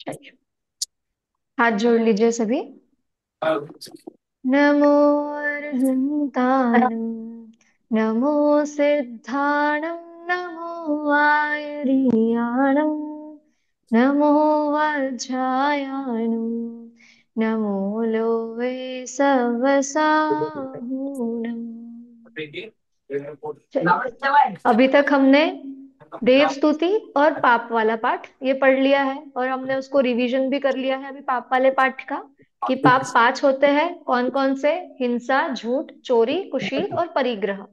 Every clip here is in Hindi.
चलिए, हाथ जोड़ लीजिए सभी। नमो अरहन्ताणं, नमो सिद्धाणं, नमो आयर्याणं, नमो वज्रायाणं, नमो लोवे सवसाहूणम्। चलिए, अभी तक हमने देव स्तुति और पाप वाला पाठ ये पढ़ लिया है, और हमने उसको रिवीजन भी कर लिया है अभी पाप वाले पाठ का, कि पाप पांच होते हैं। कौन कौन से? हिंसा, झूठ, चोरी, कुशील और परिग्रह।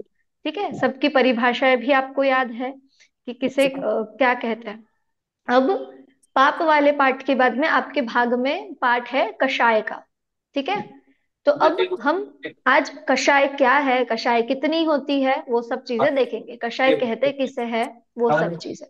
ठीक है, सबकी परिभाषाएं भी आपको याद है कि किसे क्या कहते हैं। अब पाप वाले पाठ के बाद में आपके भाग में पाठ है कषाय का। ठीक है, तो अब हम आज कषाय क्या है, कषाय कितनी होती है, वो सब चीजें देखेंगे। कषाय कहते किसे है, वो सब चीजें।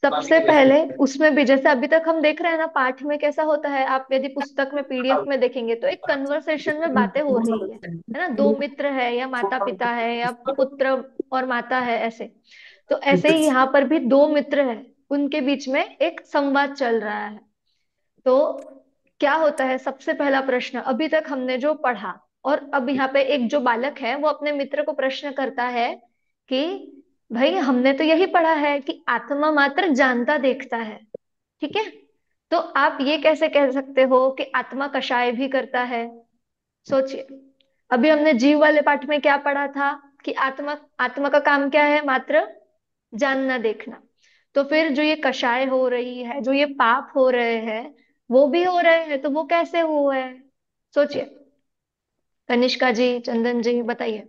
सबसे पहले उसमें भी जैसे अभी तक हम देख रहे हैं ना, पाठ में कैसा होता है, आप यदि पुस्तक में पीडीएफ में देखेंगे तो एक कन्वर्सेशन में बातें हो रही है ना। दो मित्र है, या माता पिता है, या पुत्र और माता है, ऐसे। तो ऐसे ही यहाँ पर भी दो मित्र हैं, उनके बीच में एक संवाद चल रहा है। तो क्या होता है, सबसे पहला प्रश्न अभी तक हमने जो पढ़ा, और अब यहाँ पे एक जो बालक है वो अपने मित्र को प्रश्न करता है कि भाई, हमने तो यही पढ़ा है कि आत्मा मात्र जानता देखता है। ठीक है, तो आप ये कैसे कह सकते हो कि आत्मा कषाय भी करता है? सोचिए, अभी हमने जीव वाले पाठ में क्या पढ़ा था कि आत्मा आत्मा का काम क्या है? मात्र जानना देखना। तो फिर जो ये कषाय हो रही है, जो ये पाप हो रहे हैं, वो भी हो रहे हैं, तो वो कैसे हुए हैं? सोचिए, कनिष्का जी, चंदन जी, बताइए।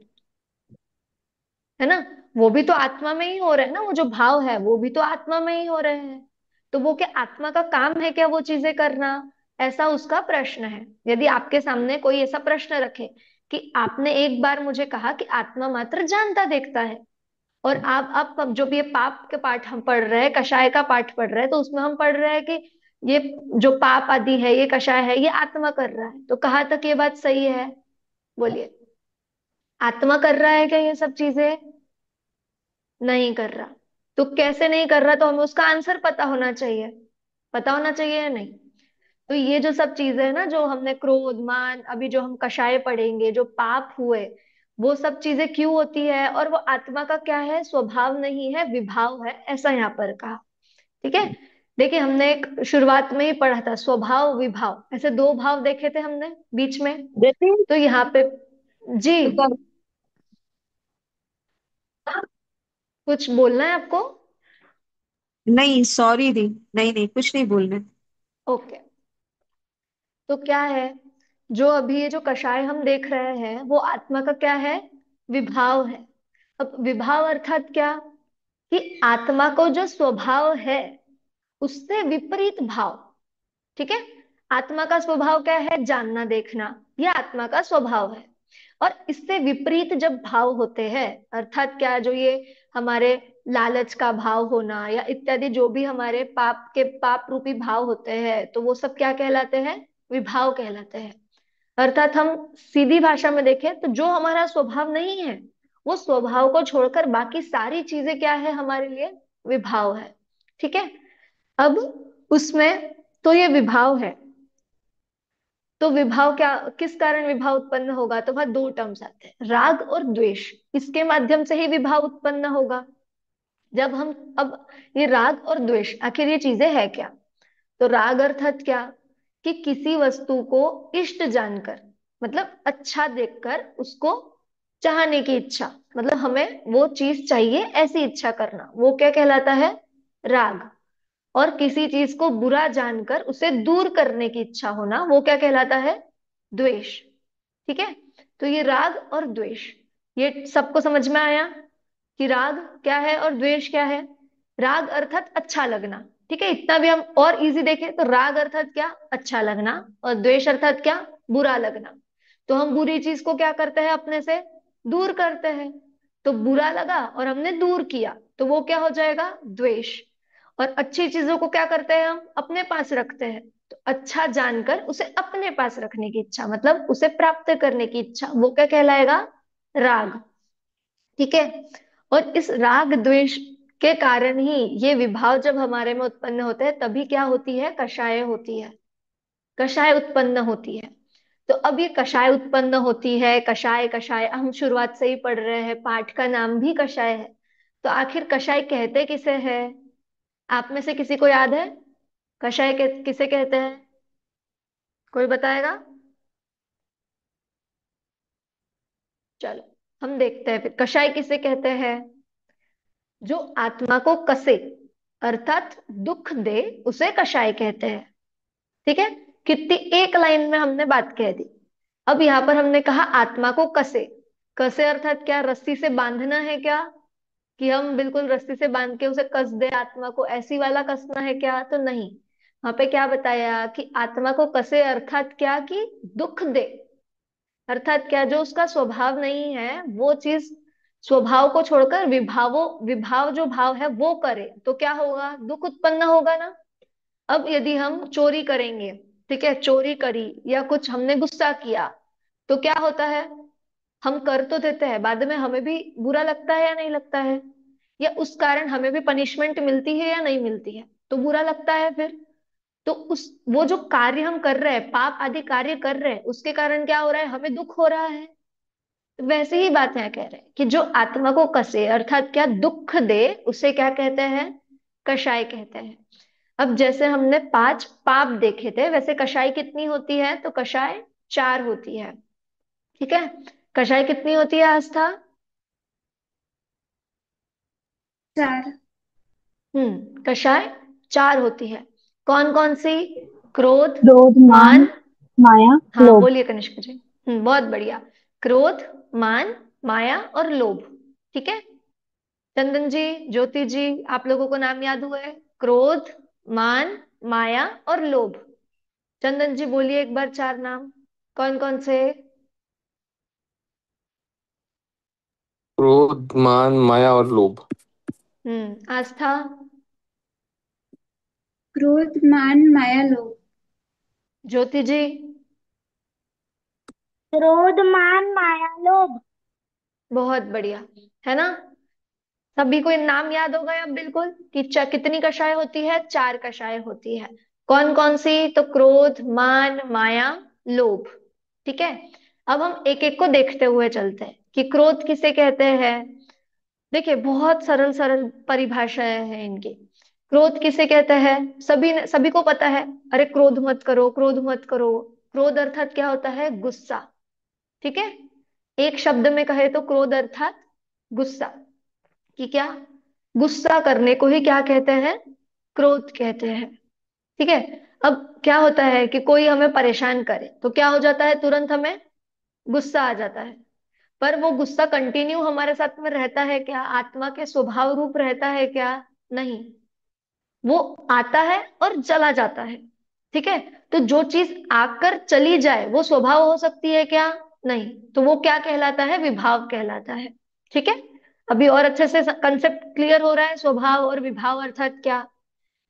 है ना, वो भी तो आत्मा में ही हो रहे हैं ना, वो जो भाव है वो भी तो आत्मा में ही हो रहे हैं। तो वो क्या आत्मा का काम है क्या वो चीजें करना? ऐसा उसका प्रश्न है। यदि आपके सामने कोई ऐसा प्रश्न रखे कि आपने एक बार मुझे कहा कि आत्मा मात्र जानता देखता है, और आप अब जो भी ये पाप के पाठ हम पढ़ रहे हैं, कषाय का पाठ पढ़ रहे हैं, तो उसमें हम पढ़ रहे हैं कि ये जो पाप आदि है, ये कषाय है, ये आत्मा कर रहा है। तो कहाँ तक ये बात सही है? बोलिए, आत्मा कर रहा है क्या ये सब चीजें? नहीं कर रहा। तो कैसे नहीं कर रहा? तो हमें उसका आंसर पता होना चाहिए। पता होना चाहिए या नहीं? तो ये जो सब चीजें है ना, जो हमने क्रोध, मान, अभी जो हम कषाय पढ़ेंगे, जो पाप हुए, वो सब चीजें क्यों होती है, और वो आत्मा का क्या है? स्वभाव नहीं है, विभाव है, ऐसा यहाँ पर कहा। ठीक है, देखिए हमने एक शुरुआत में ही पढ़ा था, स्वभाव विभाव, ऐसे दो भाव देखे थे हमने बीच में। जैसे तो यहाँ पे जी, कुछ बोलना है आपको? नहीं, सॉरी दी। नहीं नहीं, कुछ नहीं बोलना। ओके, तो क्या है, जो अभी ये जो कषाय हम देख रहे हैं, वो आत्मा का क्या है? विभाव है। अब विभाव अर्थात क्या? कि आत्मा को जो स्वभाव है, उससे विपरीत भाव। ठीक है, आत्मा का स्वभाव क्या है? जानना देखना, यह आत्मा का स्वभाव है। और इससे विपरीत जब भाव होते हैं, अर्थात क्या, जो ये हमारे लालच का भाव होना, या इत्यादि जो भी हमारे पाप के पाप रूपी भाव होते हैं, तो वो सब क्या कहलाते हैं? विभाव कहलाते हैं। अर्थात हम सीधी भाषा में देखें तो जो हमारा स्वभाव नहीं है, वो स्वभाव को छोड़कर बाकी सारी चीजें क्या है हमारे लिए? विभाव है। ठीक है, अब उसमें, तो ये विभाव है, तो विभाव क्या, किस कारण विभाव उत्पन्न होगा? तो वहां दो टर्म्स आते हैं, राग और द्वेष। इसके माध्यम से ही विभाव उत्पन्न होगा। जब हम, अब ये राग और द्वेष आखिर ये चीजें है क्या? तो राग अर्थात क्या? कि किसी वस्तु को इष्ट जानकर, मतलब अच्छा देखकर उसको चाहने की इच्छा, मतलब हमें वो चीज चाहिए, ऐसी इच्छा करना, वो क्या कहलाता है? राग। और किसी चीज को बुरा जानकर उसे दूर करने की इच्छा होना, वो क्या कहलाता है? द्वेष। ठीक है, तो ये राग और द्वेष, ये सबको समझ में आया कि राग क्या है और द्वेष क्या है? राग अर्थात अच्छा लगना। ठीक है, इतना भी हम और इजी देखें तो राग अर्थात क्या? अच्छा लगना। और द्वेष अर्थात क्या? बुरा लगना। तो हम बुरी चीज को क्या करते हैं? अपने से दूर करते हैं। तो बुरा लगा और हमने दूर किया, तो वो क्या हो जाएगा? द्वेष। और अच्छी चीजों को क्या करते हैं? हम अपने पास रखते हैं। तो अच्छा जानकर उसे अपने पास रखने की इच्छा, मतलब उसे प्राप्त करने की इच्छा, वो क्या कहलाएगा? राग। ठीक है, और इस राग द्वेष के कारण ही ये विभाव जब हमारे में उत्पन्न होते हैं तभी क्या होती है, कषाय होती है, कषाय उत्पन्न होती है। तो अब ये कषाय उत्पन्न होती है, कषाय कषाय हम शुरुआत से ही पढ़ रहे हैं, पाठ का नाम भी कषाय है। तो आखिर कषाय कहते किसे है? आप में से किसी को याद है कषाय किसे कहते हैं? कोई बताएगा? चलो हम देखते हैं फिर कषाय किसे कहते हैं। जो आत्मा को कसे अर्थात दुख दे उसे कषाय कहते हैं। ठीक है, कितनी एक लाइन में हमने बात कह दी। अब यहाँ पर हमने कहा आत्मा को कसे, कसे अर्थात क्या, रस्सी से बांधना है क्या? कि हम बिल्कुल रस्सी से बांध के उसे कस दे आत्मा को, ऐसी वाला कसना है क्या? तो नहीं। वहां पे क्या बताया कि आत्मा को कसे अर्थात क्या, कि दुख दे, अर्थात क्या, जो उसका स्वभाव नहीं है वो चीज, स्वभाव को छोड़कर विभावो, विभाव जो भाव है वो करे, तो क्या होगा, दुख उत्पन्न होगा ना। अब यदि हम चोरी करेंगे, ठीक है, चोरी करी या कुछ हमने गुस्सा किया, तो क्या होता है, हम कर तो देते हैं, बाद में हमें भी बुरा लगता है या नहीं लगता है, या उस कारण हमें भी पनिशमेंट मिलती है या नहीं मिलती है, तो बुरा लगता है फिर। तो उस, वो जो कार्य हम कर रहे हैं, पाप आदि कार्य कर रहे हैं, उसके कारण क्या हो रहा है, हमें दुख हो रहा है। तो वैसे ही बात है, कह रहे हैं कि जो आत्मा को कसे अर्थात क्या, दुख दे, उसे क्या कहते हैं, कषाय कहते हैं। अब जैसे हमने 5 पाप देखे थे, वैसे कषाय कितनी होती है, तो कषाय 4 होती है। ठीक है, कषाय कितनी होती है आस्था? चार। कषाय 4 होती है। कौन कौन सी? क्रोध, क्रोध, मान, मान, माया, हाँ लोभ। बोलिए कनिष्क जी। बहुत बढ़िया। क्रोध, मान, माया और लोभ। ठीक है, चंदन जी, ज्योति जी, आप लोगों को नाम याद हुए? क्रोध, मान, माया और लोभ। चंदन जी बोलिए एक बार 4 नाम, कौन कौन से? क्रोध, मान, माया और लोभ। आस्था? क्रोध, मान, माया, लोभ। ज्योति जी? क्रोध, मान, माया, लोभ। बहुत बढ़िया, है ना। सभी को इन नाम याद हो गए अब बिल्कुल, कि कितनी कषाय होती है, 4 कषाय होती है। कौन कौन सी? तो क्रोध, मान, माया, लोभ। ठीक है, अब हम एक एक को देखते हुए चलते हैं कि क्रोध किसे कहते हैं। देखिए बहुत सरल सरल परिभाषाएं हैं इनकी। क्रोध किसे कहते हैं, सभी को पता है, अरे क्रोध मत करो, क्रोध मत करो। क्रोध अर्थात क्या होता है, गुस्सा। ठीक है, एक शब्द में कहे तो क्रोध अर्थात गुस्सा, कि क्या, गुस्सा करने को ही क्या कहते हैं, क्रोध कहते हैं। ठीक है, अब क्या होता है कि कोई हमें परेशान करे तो क्या हो जाता है, तुरंत हमें गुस्सा आ जाता है। पर वो गुस्सा कंटिन्यू हमारे साथ में रहता है क्या, आत्मा के स्वभाव रूप रहता है क्या? नहीं, वो आता है और चला जाता है। ठीक है, तो जो चीज आकर चली जाए वो स्वभाव हो सकती है क्या? नहीं, तो वो क्या कहलाता है, विभाव कहलाता है। ठीक है, अभी और अच्छे से कंसेप्ट क्लियर हो रहा है, स्वभाव और विभाव अर्थात क्या,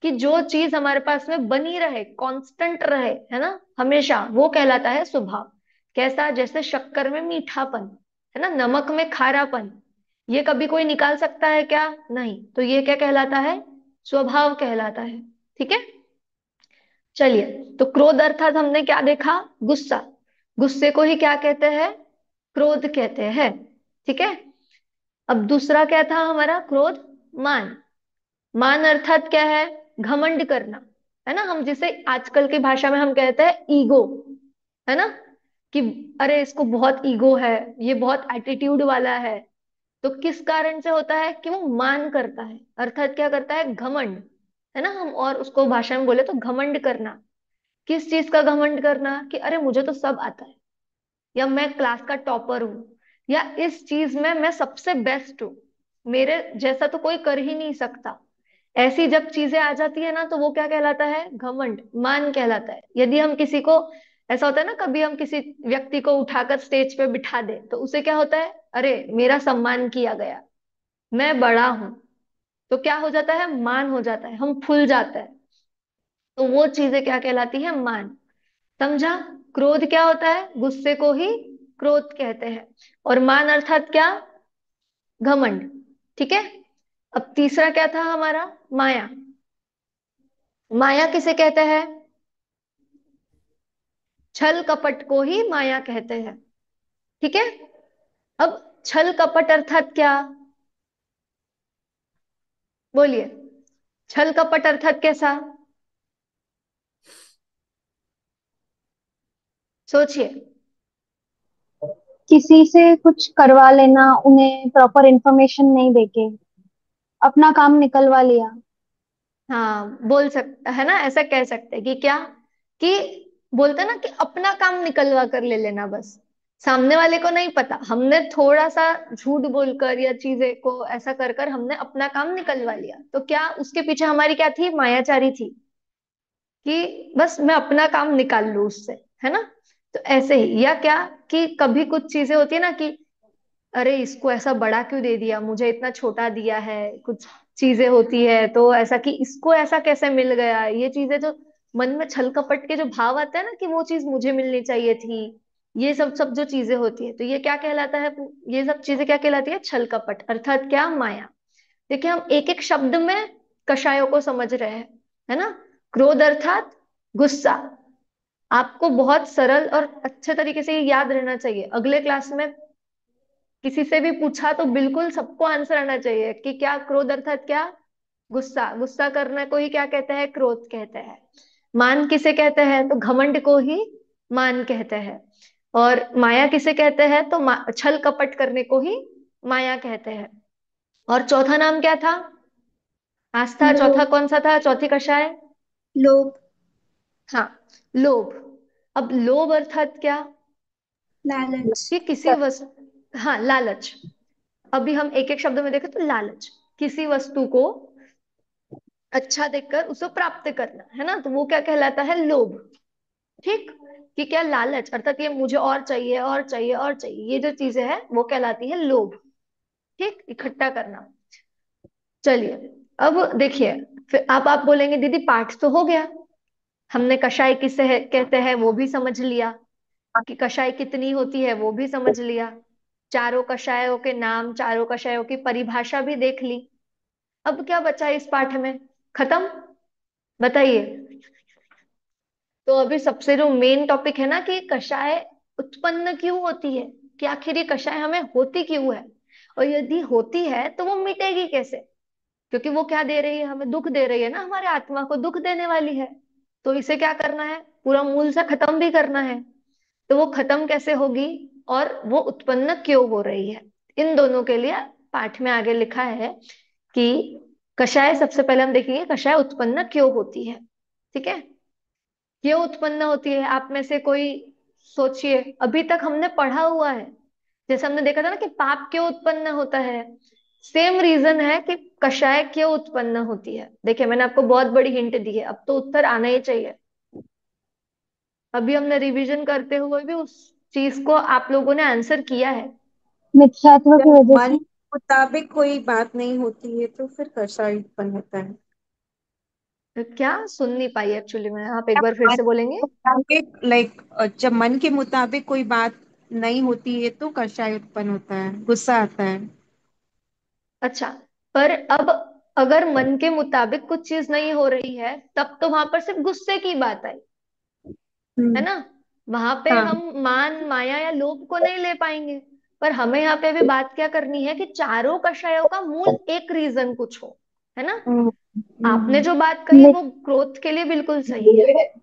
कि जो चीज हमारे पास में बनी रहे, कांस्टेंट रहे, है ना, हमेशा, वो कहलाता है स्वभाव। कैसा, जैसे शक्कर में मीठापन, है ना, नमक में खारापन, ये कभी कोई निकाल सकता है क्या? नहीं, तो ये क्या कहलाता है, स्वभाव कहलाता है। ठीक है, चलिए, तो क्रोध अर्थात हमने क्या देखा, गुस्सा, गुस्से को ही क्या कहते हैं, क्रोध कहते हैं। ठीक है, अब दूसरा क्या था हमारा, क्रोध, मान। मान अर्थात क्या है, घमंड करना, है ना, हम जिसे आजकल की भाषा में हम कहते हैं ईगो, है ना, कि अरे इसको बहुत ईगो है, ये बहुत एटीट्यूड वाला है। तो किस कारण से होता है, कि वो मान करता है, अर्थात क्या करता है, घमंड, है ना, हम और उसको भाषा में बोले तो घमंड करना। किस चीज का घमंड करना, कि अरे मुझे तो सब आता है, या मैं क्लास का टॉपर हूँ, या इस चीज में मैं सबसे बेस्ट हूँ, मेरे जैसा तो कोई कर ही नहीं सकता। ऐसी जब चीजें आ जाती है ना, तो वो क्या कहलाता है, घमंड, मान कहलाता है। यदि हम किसी को, ऐसा होता है ना, कभी हम किसी व्यक्ति को उठाकर स्टेज पे बिठा दे तो उसे क्या होता है, अरे मेरा सम्मान किया गया, मैं बड़ा हूं, तो क्या हो जाता है, मान हो जाता है, हम फूल जाते हैं। तो वो चीजें क्या कहलाती है, मान। समझा? क्रोध क्या होता है, गुस्से को ही क्रोध कहते हैं। और मान अर्थात क्या, घमंड। ठीक है, अब तीसरा क्या था हमारा? माया। माया किसे कहते हैं? छल कपट को ही माया कहते हैं। ठीक है। अब छल कपट अर्थात क्या? बोलिए। छल कपट अर्थात कैसा? सोचिए। किसी से कुछ करवा लेना, उन्हें प्रॉपर इंफॉर्मेशन नहीं देके अपना काम निकलवा लिया। हाँ, बोल सकता है ना, ऐसा कह सकते हैं कि क्या, कि बोलते हैं ना कि अपना काम निकलवा कर ले लेना बस। सामने वाले को नहीं पता, हमने थोड़ा सा झूठ बोलकर या चीजें को ऐसा कर कर हमने अपना काम निकलवा लिया, तो क्या उसके पीछे हमारी क्या थी? मायाचारी थी कि बस मैं अपना काम निकाल लूं उससे, है ना। तो ऐसे ही, या क्या, कि कभी कुछ चीजें होती है ना कि अरे इसको ऐसा बड़ा क्यों दे दिया, मुझे इतना छोटा दिया है, कुछ चीजें होती है तो ऐसा कि इसको ऐसा कैसे मिल गया, ये चीजें जो मन में छल कपट के जो भाव आते हैं ना कि वो चीज मुझे मिलनी चाहिए थी, ये सब सब जो चीजें होती है, तो ये क्या कहलाता है? ये सब चीजें क्या कहलाती है? छल कपट अर्थात क्या? माया। देखिए, हम एक एक शब्द में कषायों को समझ रहे हैं, है ना। क्रोध अर्थात गुस्सा। आपको बहुत सरल और अच्छे तरीके से ये याद रहना चाहिए। अगले क्लास में किसी से भी पूछा तो बिल्कुल सबको आंसर आना चाहिए कि क्या क्रोध अर्थात क्या? गुस्सा। गुस्सा करने को ही क्या कहते हैं? क्रोध कहते हैं। मान किसे कहते हैं? तो घमंड को ही मान कहते हैं। और माया किसे कहते हैं? तो छल कपट करने को ही माया कहते हैं। और चौथा नाम क्या था? आस्था। चौथा लोग। कौन सा था? चौथी कषाय? लोभ। हाँ, लोभ। अब लोभ अर्थात क्या? लालच। कि किसी वस्तु, हाँ, लालच। अभी हम एक एक शब्द में देखें तो लालच, किसी वस्तु को अच्छा देखकर उसे प्राप्त करना, है ना, तो वो क्या कहलाता है? लोभ। ठीक। कि क्या? लालच अर्थात ये मुझे और चाहिए और चाहिए और चाहिए, ये जो चीजें हैं वो कहलाती है लोभ। ठीक, इकट्ठा करना। चलिए, अब देखिए, फिर आप बोलेंगे दीदी पाठ तो हो गया, हमने कषाय किसे कहते हैं वो भी समझ लिया, कि कषाय कितनी होती है वो भी समझ लिया, चारों कषायों के नाम, चारों कषायों की परिभाषा भी देख ली। अब क्या बचा इस पाठ में? खत्म। बताइए। तो अभी सबसे जो मेन टॉपिक है ना कि कषाय उत्पन्न क्यों होती है, कि आखिर ये कषाय हमें होती क्यों है, और यदि होती है तो वो मिटेगी कैसे? क्योंकि वो क्या दे रही है? हमें दुख दे रही है ना, हमारे आत्मा को दुख देने वाली है। तो इसे क्या करना है? पूरा मूल से खत्म भी करना है। तो वो खत्म कैसे होगी, और वो उत्पन्न क्यों हो रही है, इन दोनों के लिए पाठ में आगे लिखा है कि कषाय, सबसे पहले हम देखेंगे कषाय उत्पन्न क्यों होती है। ठीक है। क्यों उत्पन्न होती है? आप में से कोई सोचिए, अभी तक हमने पढ़ा हुआ है, जैसे हमने देखा था ना कि पाप क्यों उत्पन्न होता है, सेम रीजन है कि कषाय क्यों उत्पन्न होती है। देखिए, मैंने आपको बहुत बड़ी हिंट दी है, अब तो उत्तर आना ही चाहिए। अभी हमने रिवीजन करते हुए भी उस चीज को आप लोगों ने आंसर किया है। मिथ्यात्व की जब वजह मन से। के मुताबिक कोई बात नहीं होती है तो फिर कषाय उत्पन्न होता है। तो क्या, सुन नहीं पाई एक्चुअली मैं, आप एक जब बार फिर मन से के बोलेंगे? मुताबिक जब मन के मुताबिक कोई बात नहीं होती है तो कषाय उत्पन्न होता है, गुस्सा आता है। अच्छा, पर अब अगर मन के मुताबिक कुछ चीज नहीं हो रही है तब तो वहां पर सिर्फ गुस्से की बात आई, है हम्म। ना। वहां पे हाँ। हम मान, माया या लोभ को नहीं ले पाएंगे। पर हमें यहाँ पे अभी बात क्या करनी है कि चारों कषायों का मूल एक रीजन कुछ हो, है ना। हम्म। आपने हम्म। जो बात कही मि- वो ग्रोथ के लिए बिल्कुल सही है।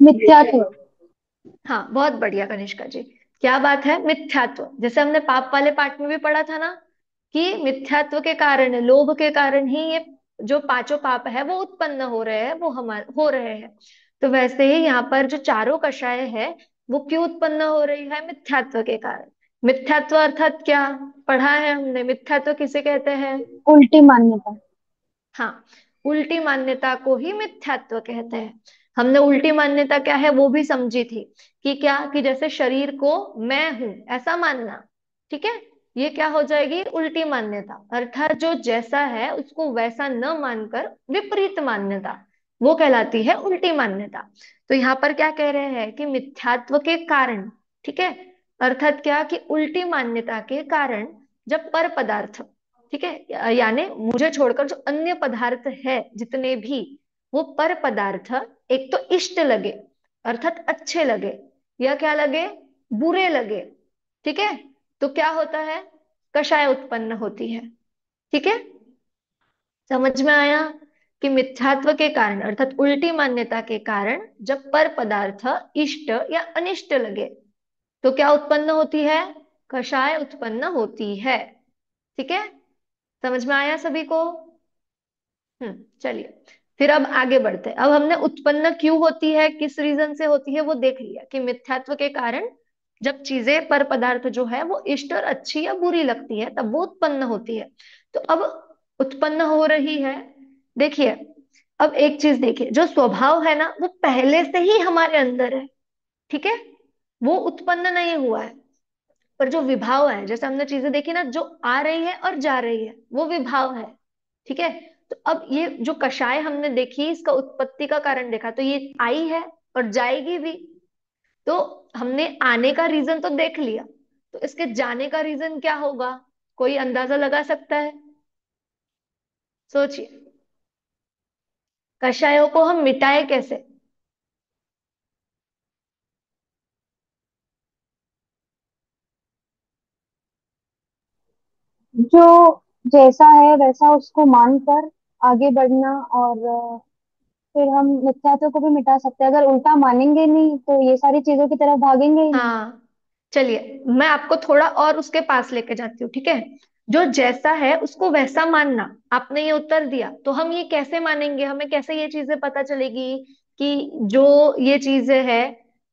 मिथ्यात्व। हाँ, बहुत बढ़िया कनिष्का जी। क्या बात है? मिथ्यात्व। जैसे हमने पाप वाले पाठ में भी पढ़ा था ना कि मिथ्यात्व के कारण, लोभ के कारण ही ये जो पांचों पाप है वो उत्पन्न हो रहे हैं, वो हमारे हो रहे हैं। तो वैसे ही यहाँ पर जो चारों कषाय है वो क्यों उत्पन्न हो रही है? मिथ्यात्व के कारण। मिथ्यात्व अर्थात क्या पढ़ा है हमने? मिथ्यात्व किसे कहते हैं? उल्टी मान्यता। हाँ, उल्टी मान्यता को ही मिथ्यात्व कहते हैं। हमने उल्टी मान्यता क्या है वो भी समझी थी, कि क्या, कि जैसे शरीर को मैं हूं ऐसा मानना। ठीक है। ये क्या हो जाएगी? उल्टी मान्यता। अर्थात जो जैसा है उसको वैसा न मानकर विपरीत मान्यता, वो कहलाती है उल्टी मान्यता। तो यहाँ पर क्या कह रहे हैं कि मिथ्यात्व के कारण, ठीक है, अर्थात क्या, कि उल्टी मान्यता के कारण जब पर पदार्थ, ठीक है, यानी मुझे छोड़कर जो अन्य पदार्थ है जितने भी, वो पर पदार्थ एक तो इष्ट लगे अर्थात अच्छे लगे, या क्या लगे, बुरे लगे। ठीक है, तो क्या होता है, कषाय उत्पन्न होती है। ठीक है, समझ में आया कि मिथ्यात्व के कारण अर्थात उल्टी मान्यता के कारण जब पर पदार्थ इष्ट या अनिष्ट लगे तो क्या उत्पन्न होती है, कषाय उत्पन्न होती है। ठीक है, समझ में आया सभी को। चलिए, फिर अब आगे बढ़ते हैं। अब हमने उत्पन्न क्यों होती है, किस रीजन से होती है, वो देख लिया कि मिथ्यात्व के कारण जब चीजें पर पदार्थ जो है वो इष्ट और अच्छी या बुरी लगती है तब वो उत्पन्न होती है। तो अब उत्पन्न हो रही है, देखिए, अब एक चीज देखिए, जो स्वभाव है ना वो पहले से ही हमारे अंदर है। ठीक है, वो उत्पन्न नहीं हुआ है, पर जो विभाव है, जैसे हमने चीजें देखी ना, जो आ रही है और जा रही है वो विभाव है। ठीक है, तो अब ये जो कषाय हमने देखी, इसका उत्पत्ति का कारण देखा, तो ये आई है और जाएगी भी। तो हमने आने का रीजन तो देख लिया, तो इसके जाने का रीजन क्या होगा, कोई अंदाजा लगा सकता है? सोचिए, कषायों को हम मिटाए कैसे? जो जैसा है वैसा उसको मानकर आगे बढ़ना, और फिर हम मिथ्यात्व को भी मिटा सकते हैं। अगर उल्टा मानेंगे नहीं तो ये सारी चीजों की तरफ भागेंगे ही नहीं। हाँ, चलिए मैं आपको थोड़ा और उसके पास लेके जाती हूँ। ठीक है, जो जैसा है उसको वैसा मानना, आपने ये उत्तर दिया, तो हम ये कैसे मानेंगे, हमें कैसे ये चीजें पता चलेगी कि जो ये चीजें है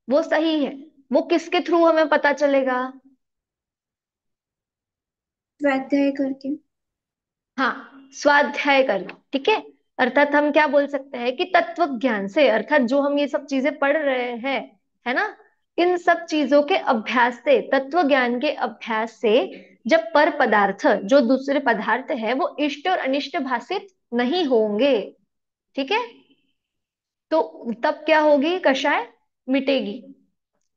वो सही है, वो किसके थ्रू हमें पता चलेगा? स्वाध्याय करके। हाँ, स्वाध्याय करना। ठीक है, अर्थात हम क्या बोल सकते हैं कि तत्व ज्ञान से, अर्थात जो हम ये सब चीजें पढ़ रहे हैं, है ना, इन सब चीजों के अभ्यास से, तत्व ज्ञान के अभ्यास से, जब पर पदार्थ जो दूसरे पदार्थ है वो इष्ट और अनिष्ट भाषित नहीं होंगे। ठीक है, तो तब क्या होगी, कषाय मिटेगी।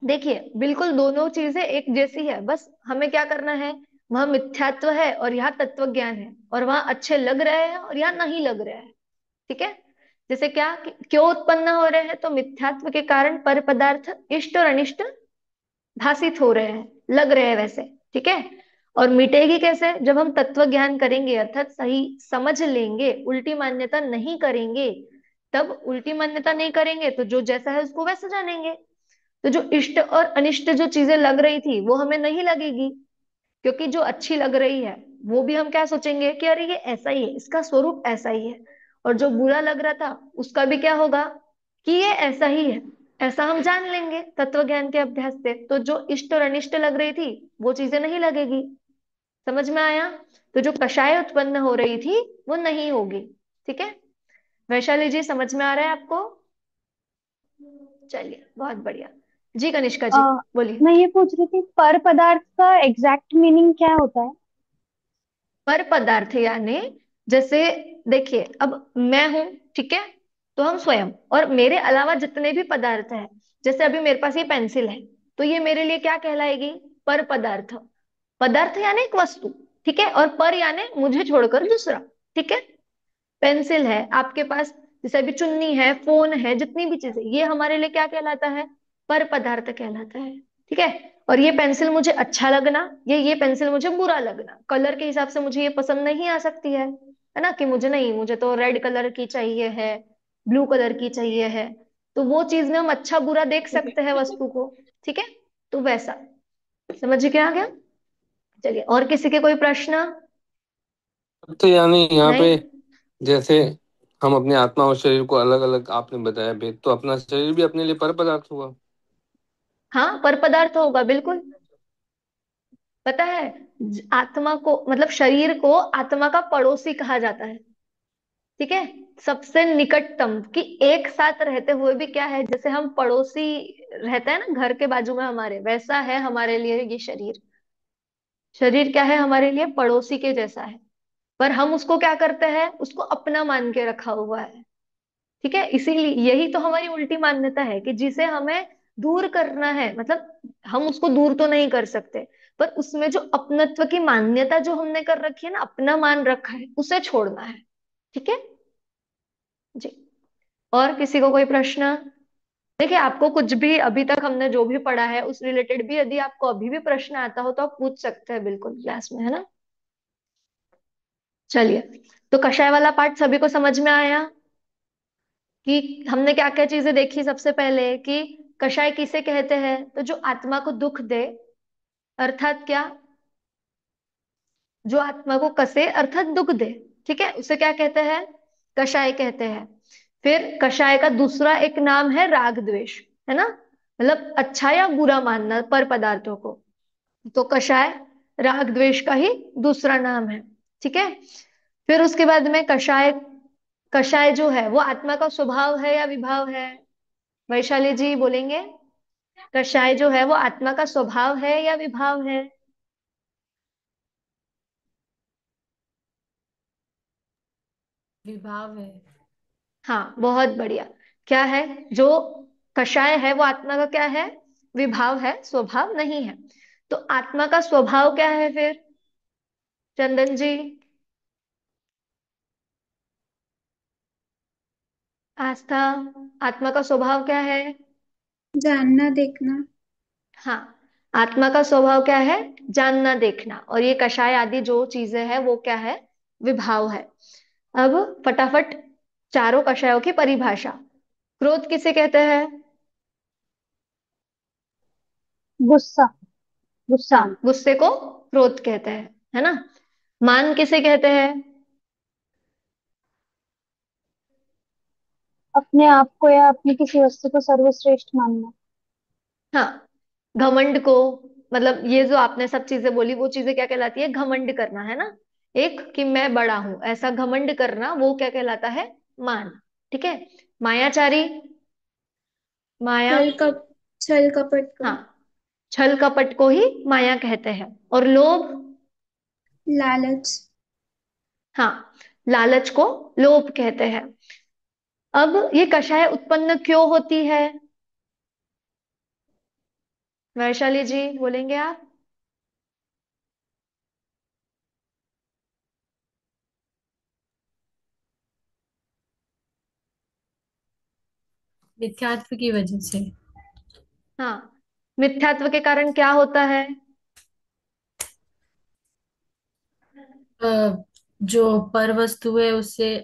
देखिए, बिल्कुल दोनों चीजें एक जैसी है, बस हमें क्या करना है, वहां मिथ्यात्व है और यहाँ तत्व ज्ञान है, और वहां अच्छे लग रहे हैं और यहाँ नहीं लग रहे हैं। ठीक है, जैसे क्या क्यों उत्पन्न हो रहे हैं, तो मिथ्यात्व के कारण पर पदार्थ इष्ट और अनिष्ट भाषित हो रहे हैं, लग रहे हैं वैसे। ठीक है, और मिटेगी कैसे, जब हम तत्व ज्ञान करेंगे अर्थात सही समझ लेंगे, उल्टी मान्यता नहीं करेंगे। तब उल्टी मान्यता नहीं करेंगे तो जो जैसा है उसको वैसा जानेंगे, तो जो इष्ट और अनिष्ट जो चीजें लग रही थी वो हमें नहीं लगेगी, क्योंकि जो अच्छी लग रही है वो भी हम क्या सोचेंगे कि अरे ये ऐसा ही है, इसका स्वरूप ऐसा ही है, और जो बुरा लग रहा था उसका भी क्या होगा कि ये ऐसा ही है, ऐसा हम जान लेंगे तत्व ज्ञान के अभ्यास से। तो जो इष्ट और अनिष्ट लग रही थी वो चीजें नहीं लगेगी। समझ में आया? तो जो कषाय उत्पन्न हो रही थी वो नहीं होगी। ठीक है, वैशाली जी समझ में आ रहा है आपको? चलिए, बहुत बढ़िया। जी कनिष्का आ, जी, बोलिए। मैं ये पूछ रही थी, पर पदार्थ का एग्जैक्ट मीनिंग क्या होता है? पर पदार्थ यानी, जैसे देखिए, अब मैं हूं, ठीक है, तो हम स्वयं और मेरे अलावा जितने भी पदार्थ हैं, जैसे अभी मेरे पास ये पेंसिल है, तो ये मेरे लिए क्या कहलाएगी, पर पदार्थ। पदार्थ यानी एक वस्तु, ठीक है, और पर यानी मुझे छोड़कर दूसरा। ठीक है, पेंसिल है आपके पास, जैसे अभी चुन्नी है, फोन है, जितनी भी चीजें, ये हमारे लिए क्या कहलाता है, पर पदार्थ कहलाता है। ठीक है, और ये पेंसिल मुझे अच्छा लगना, ये पेंसिल मुझे बुरा लगना, कलर के हिसाब से मुझे ये पसंद नहीं आ सकती है ना, कि मुझे नहीं, मुझे तो रेड कलर की चाहिए है, ब्लू कलर की चाहिए है। तो वो चीज में हम अच्छा बुरा देख सकते हैं वस्तु को। ठीक है, तो वैसा, समझ के आ गया? चलिए, और किसी के कोई प्रश्न? तो यानी यहाँ पे नहीं? जैसे हम अपनी आत्मा और शरीर को अलग अलग आपने बताया भेद, तो अपना शरीर भी अपने लिए पर पदार्थ हुआ। हाँ, पर पदार्थ होगा बिल्कुल। पता है, आत्मा को मतलब शरीर को आत्मा का पड़ोसी कहा जाता है। ठीक है, सबसे निकटतम, कि एक साथ रहते हुए भी क्या है, जैसे हम पड़ोसी रहते हैं ना घर के बाजू में हमारे, वैसा है हमारे लिए ये शरीर। शरीर क्या है हमारे लिए, पड़ोसी के जैसा है, पर हम उसको क्या करते हैं, उसको अपना मान के रखा हुआ है। ठीक है, इसीलिए यही तो हमारी उल्टी मान्यता है कि जिसे हमें दूर करना है, मतलब हम उसको दूर तो नहीं कर सकते, पर उसमें जो अपनत्व की मान्यता जो हमने कर रखी है ना, अपना मान रखा है, उसे छोड़ना है। ठीक है जी। और किसी को कोई प्रश्न? देखिए, आपको कुछ भी अभी तक हमने जो भी पढ़ा है उस रिलेटेड भी यदि आपको अभी भी प्रश्न आता हो तो आप पूछ सकते हैं बिल्कुल क्लास में, है ना। चलिए, तो कषाय वाला पार्ट सभी को समझ में आया कि हमने क्या क्या चीजें देखी। सबसे पहले कि कषाय किसे कहते हैं, तो जो आत्मा को दुख दे, अर्थात क्या, जो आत्मा को कसे अर्थात दुख दे, ठीक है, उसे क्या कहते हैं, कषाय कहते हैं। फिर कषाय का दूसरा एक नाम है राग द्वेष, है ना, मतलब अच्छा या बुरा मानना पर पदार्थों को। तो कषाय राग द्वेष का ही दूसरा नाम है। ठीक है। फिर उसके बाद में कषाय, कषाय जो है वो आत्मा का स्वभाव है या विभाव है? वैशाली जी बोलेंगे। कषाय जो है वो आत्मा का स्वभाव है या विभाव है? विभाव है। हाँ, बहुत बढ़िया। क्या है जो कषाय है वो आत्मा का क्या है, विभाव है, स्वभाव नहीं है। तो आत्मा का स्वभाव क्या है फिर, चंदन जी, आस्था, आत्मा का स्वभाव क्या है? जानना देखना। हाँ, आत्मा का स्वभाव क्या है, जानना देखना। और ये कषाय आदि जो चीजें हैं वो क्या है, विभाव है। अब फटाफट चारों कषायों की परिभाषा। क्रोध किसे कहते हैं? गुस्सा। गुस्सा। हाँ, गुस्से को क्रोध कहते हैं, है ना। मान किसे कहते हैं? अपने आप को या अपनी किसी वस्तु को सर्वश्रेष्ठ मानना। हाँ, घमंड को, मतलब ये जो आपने सब चीजें बोली वो चीजें क्या कहलाती है, घमंड करना, है ना। एक कि मैं बड़ा हूं ऐसा घमंड करना, वो क्या कहलाता है, मान। ठीक है। मायाचारी, माया, छल कप छल कपट को हाँ, छल कपट को ही माया कहते हैं। और लोभ, लालच। हाँ, लालच को लोभ कहते हैं। अब ये कषाय उत्पन्न क्यों होती है, वैशाली जी बोलेंगे आप। मिथ्यात्व की वजह से। हाँ, मिथ्यात्व के कारण क्या होता है? अ, जो पर वस्तु है उससे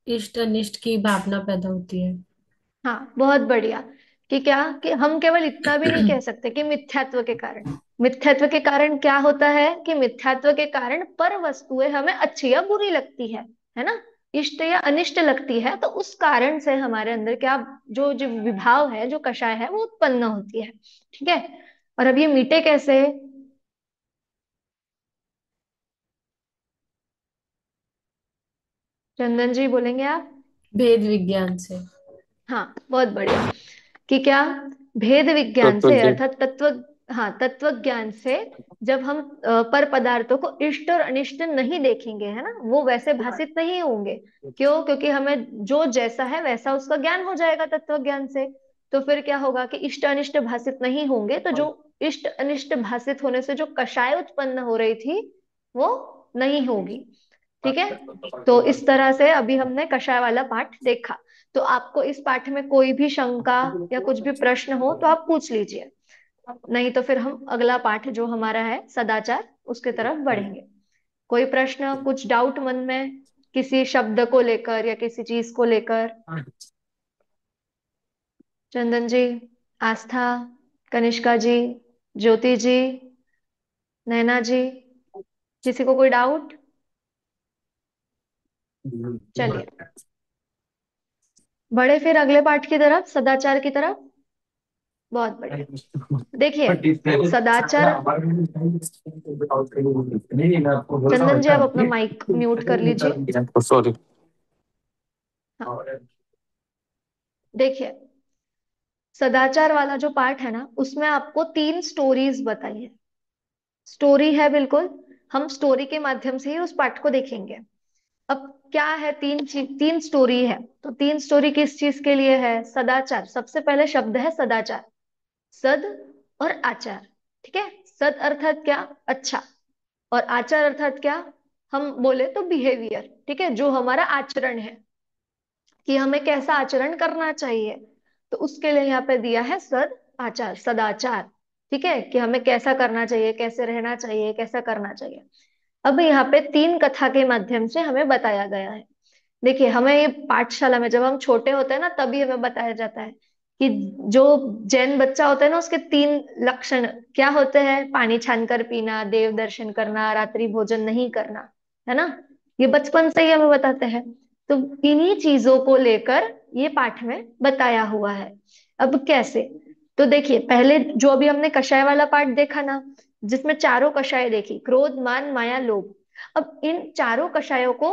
इष्ट अनिष्ट की भावना पैदा होती है। हाँ, बहुत बढ़िया। कि क्या, कि हम केवल इतना भी नहीं कह सकते कि मिथ्यात्व के कारण। मिथ्यात्व के कारण क्या होता है कि मिथ्यात्व के कारण पर वस्तुएं हमें अच्छी या बुरी लगती है ना, इष्ट या अनिष्ट लगती है, तो उस कारण से हमारे अंदर क्या, जो जो विभाव है, जो कषाय है वो उत्पन्न होती है। ठीक है। और अब ये मीटे कैसे? चंदन जी बोलेंगे आप। भेद विज्ञान से। हाँ, बहुत बढ़िया। कि क्या, भेद विज्ञान तत्व से जी। अर्थात तत्व, हाँ, तत्व ज्ञान से। जब हम पर पदार्थों को इष्ट और अनिष्ट नहीं देखेंगे, है ना, वो वैसे भाषित नहीं होंगे। क्यों? क्योंकि हमें जो जैसा है वैसा उसका ज्ञान हो जाएगा तत्व ज्ञान से। तो फिर क्या होगा कि इष्ट अनिष्ट भाषित नहीं होंगे, तो जो इष्ट अनिष्ट भाषित होने से जो कषाय उत्पन्न हो रही थी वो नहीं होगी। ठीक है। तो इस तरह से अभी हमने कषाय वाला पाठ देखा। तो आपको इस पाठ में कोई भी शंका या कुछ भी प्रश्न हो तो आप पूछ लीजिए, नहीं तो फिर हम अगला पाठ जो हमारा है सदाचार उसके तरफ बढ़ेंगे। कोई प्रश्न, कुछ डाउट मन में, किसी शब्द को लेकर या किसी चीज को लेकर? चंदन जी, आस्था, कनिष्का जी, ज्योति जी, नैना जी, किसी को कोई डाउट? चलिए, बढ़े फिर अगले पाठ की तरफ, सदाचार की तरफ। बहुत बढ़िया। देखिए, सदाचार, चंदन जी आप अपना माइक म्यूट कर लीजिए। सॉरी। हाँ, देखिए, सदाचार वाला जो पार्ट है ना उसमें आपको 3 स्टोरीज बताई है। स्टोरी है बिल्कुल, हम स्टोरी के माध्यम से ही उस पाठ को देखेंगे। अब क्या है, 3 स्टोरी है, तो 3 स्टोरी किस चीज के लिए है, सदाचार। सबसे पहले शब्द है सदाचार, सद और आचार। ठीक है, सद अर्थात क्या? अच्छा। और आचार अर्थात क्या? हम बोले तो बिहेवियर, ठीक है, जो हमारा आचरण है, कि हमें कैसा आचरण करना चाहिए। तो उसके लिए यहाँ पे दिया है सद आचार, सदाचार। ठीक है, कि हमें कैसा करना चाहिए, कैसे रहना चाहिए, कैसा करना चाहिए। अब यहाँ पे तीन कथा के माध्यम से हमें बताया गया है। देखिए, हमें ये पाठशाला में जब हम छोटे होते हैं ना, तभी हमें बताया जाता है कि जो जैन बच्चा होता है ना, उसके तीन लक्षण क्या होते हैं? पानी छानकर पीना, देव दर्शन करना, रात्रि भोजन नहीं करना, है ना। ये बचपन से ही हमें बताते हैं। तो इन्हीं चीजों को लेकर ये पाठ में बताया हुआ है। अब कैसे? तो देखिए, पहले जो अभी हमने कषाय वाला पाठ देखा ना, जिसमें चारों कषाय देखी, क्रोध, मान, माया, लोभ। अब इन चारों कषायों को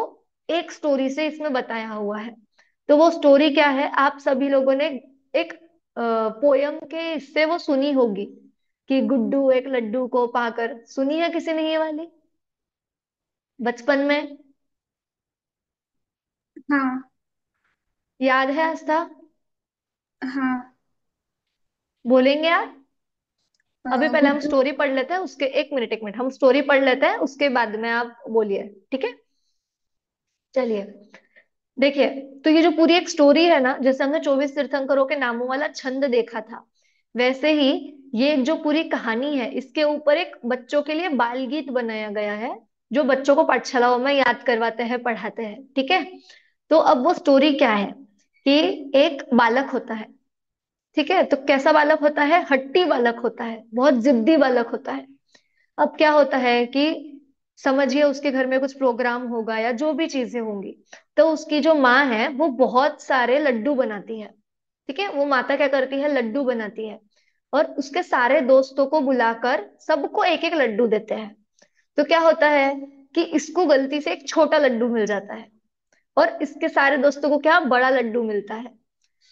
एक स्टोरी से इसमें बताया हुआ है। तो वो स्टोरी क्या है? आप सभी लोगों ने एक पोयम के इससे वो सुनी होगी, कि गुड्डू एक लड्डू को पाकर। सुनी है किसी ने ये वाली बचपन में? हाँ। याद है आस्था? हाँ। बोलेंगे आप? अभी पहले हम गुड्डू। स्टोरी पढ़ लेते हैं, उसके एक मिनट हम स्टोरी पढ़ लेते हैं, उसके बाद में आप बोलिए, ठीक है। चलिए, देखिए, तो ये जो पूरी एक स्टोरी है ना, जैसे हमने 24 तीर्थंकरों के नामों वाला छंद देखा था, वैसे ही ये जो पूरी कहानी है, इसके ऊपर एक बच्चों के लिए बाल गीत बनाया गया है, जो बच्चों को पाठशालाओं में याद करवाते हैं, पढ़ाते हैं, ठीक है। तो अब वो स्टोरी क्या है कि एक बालक होता है, ठीक है। तो कैसा बालक होता है? हट्टी बालक होता है, बहुत जिद्दी बालक होता है। अब क्या होता है कि समझिए, उसके घर में कुछ प्रोग्राम होगा या जो भी चीजें होंगी, तो उसकी जो माँ है वो बहुत सारे लड्डू बनाती है, ठीक है। वो माता क्या करती है? लड्डू बनाती है, और उसके सारे दोस्तों को बुलाकर सबको एक एक लड्डू देते हैं। तो क्या होता है कि इसको गलती से एक छोटा लड्डू मिल जाता है, और इसके सारे दोस्तों को क्या? बड़ा लड्डू मिलता है।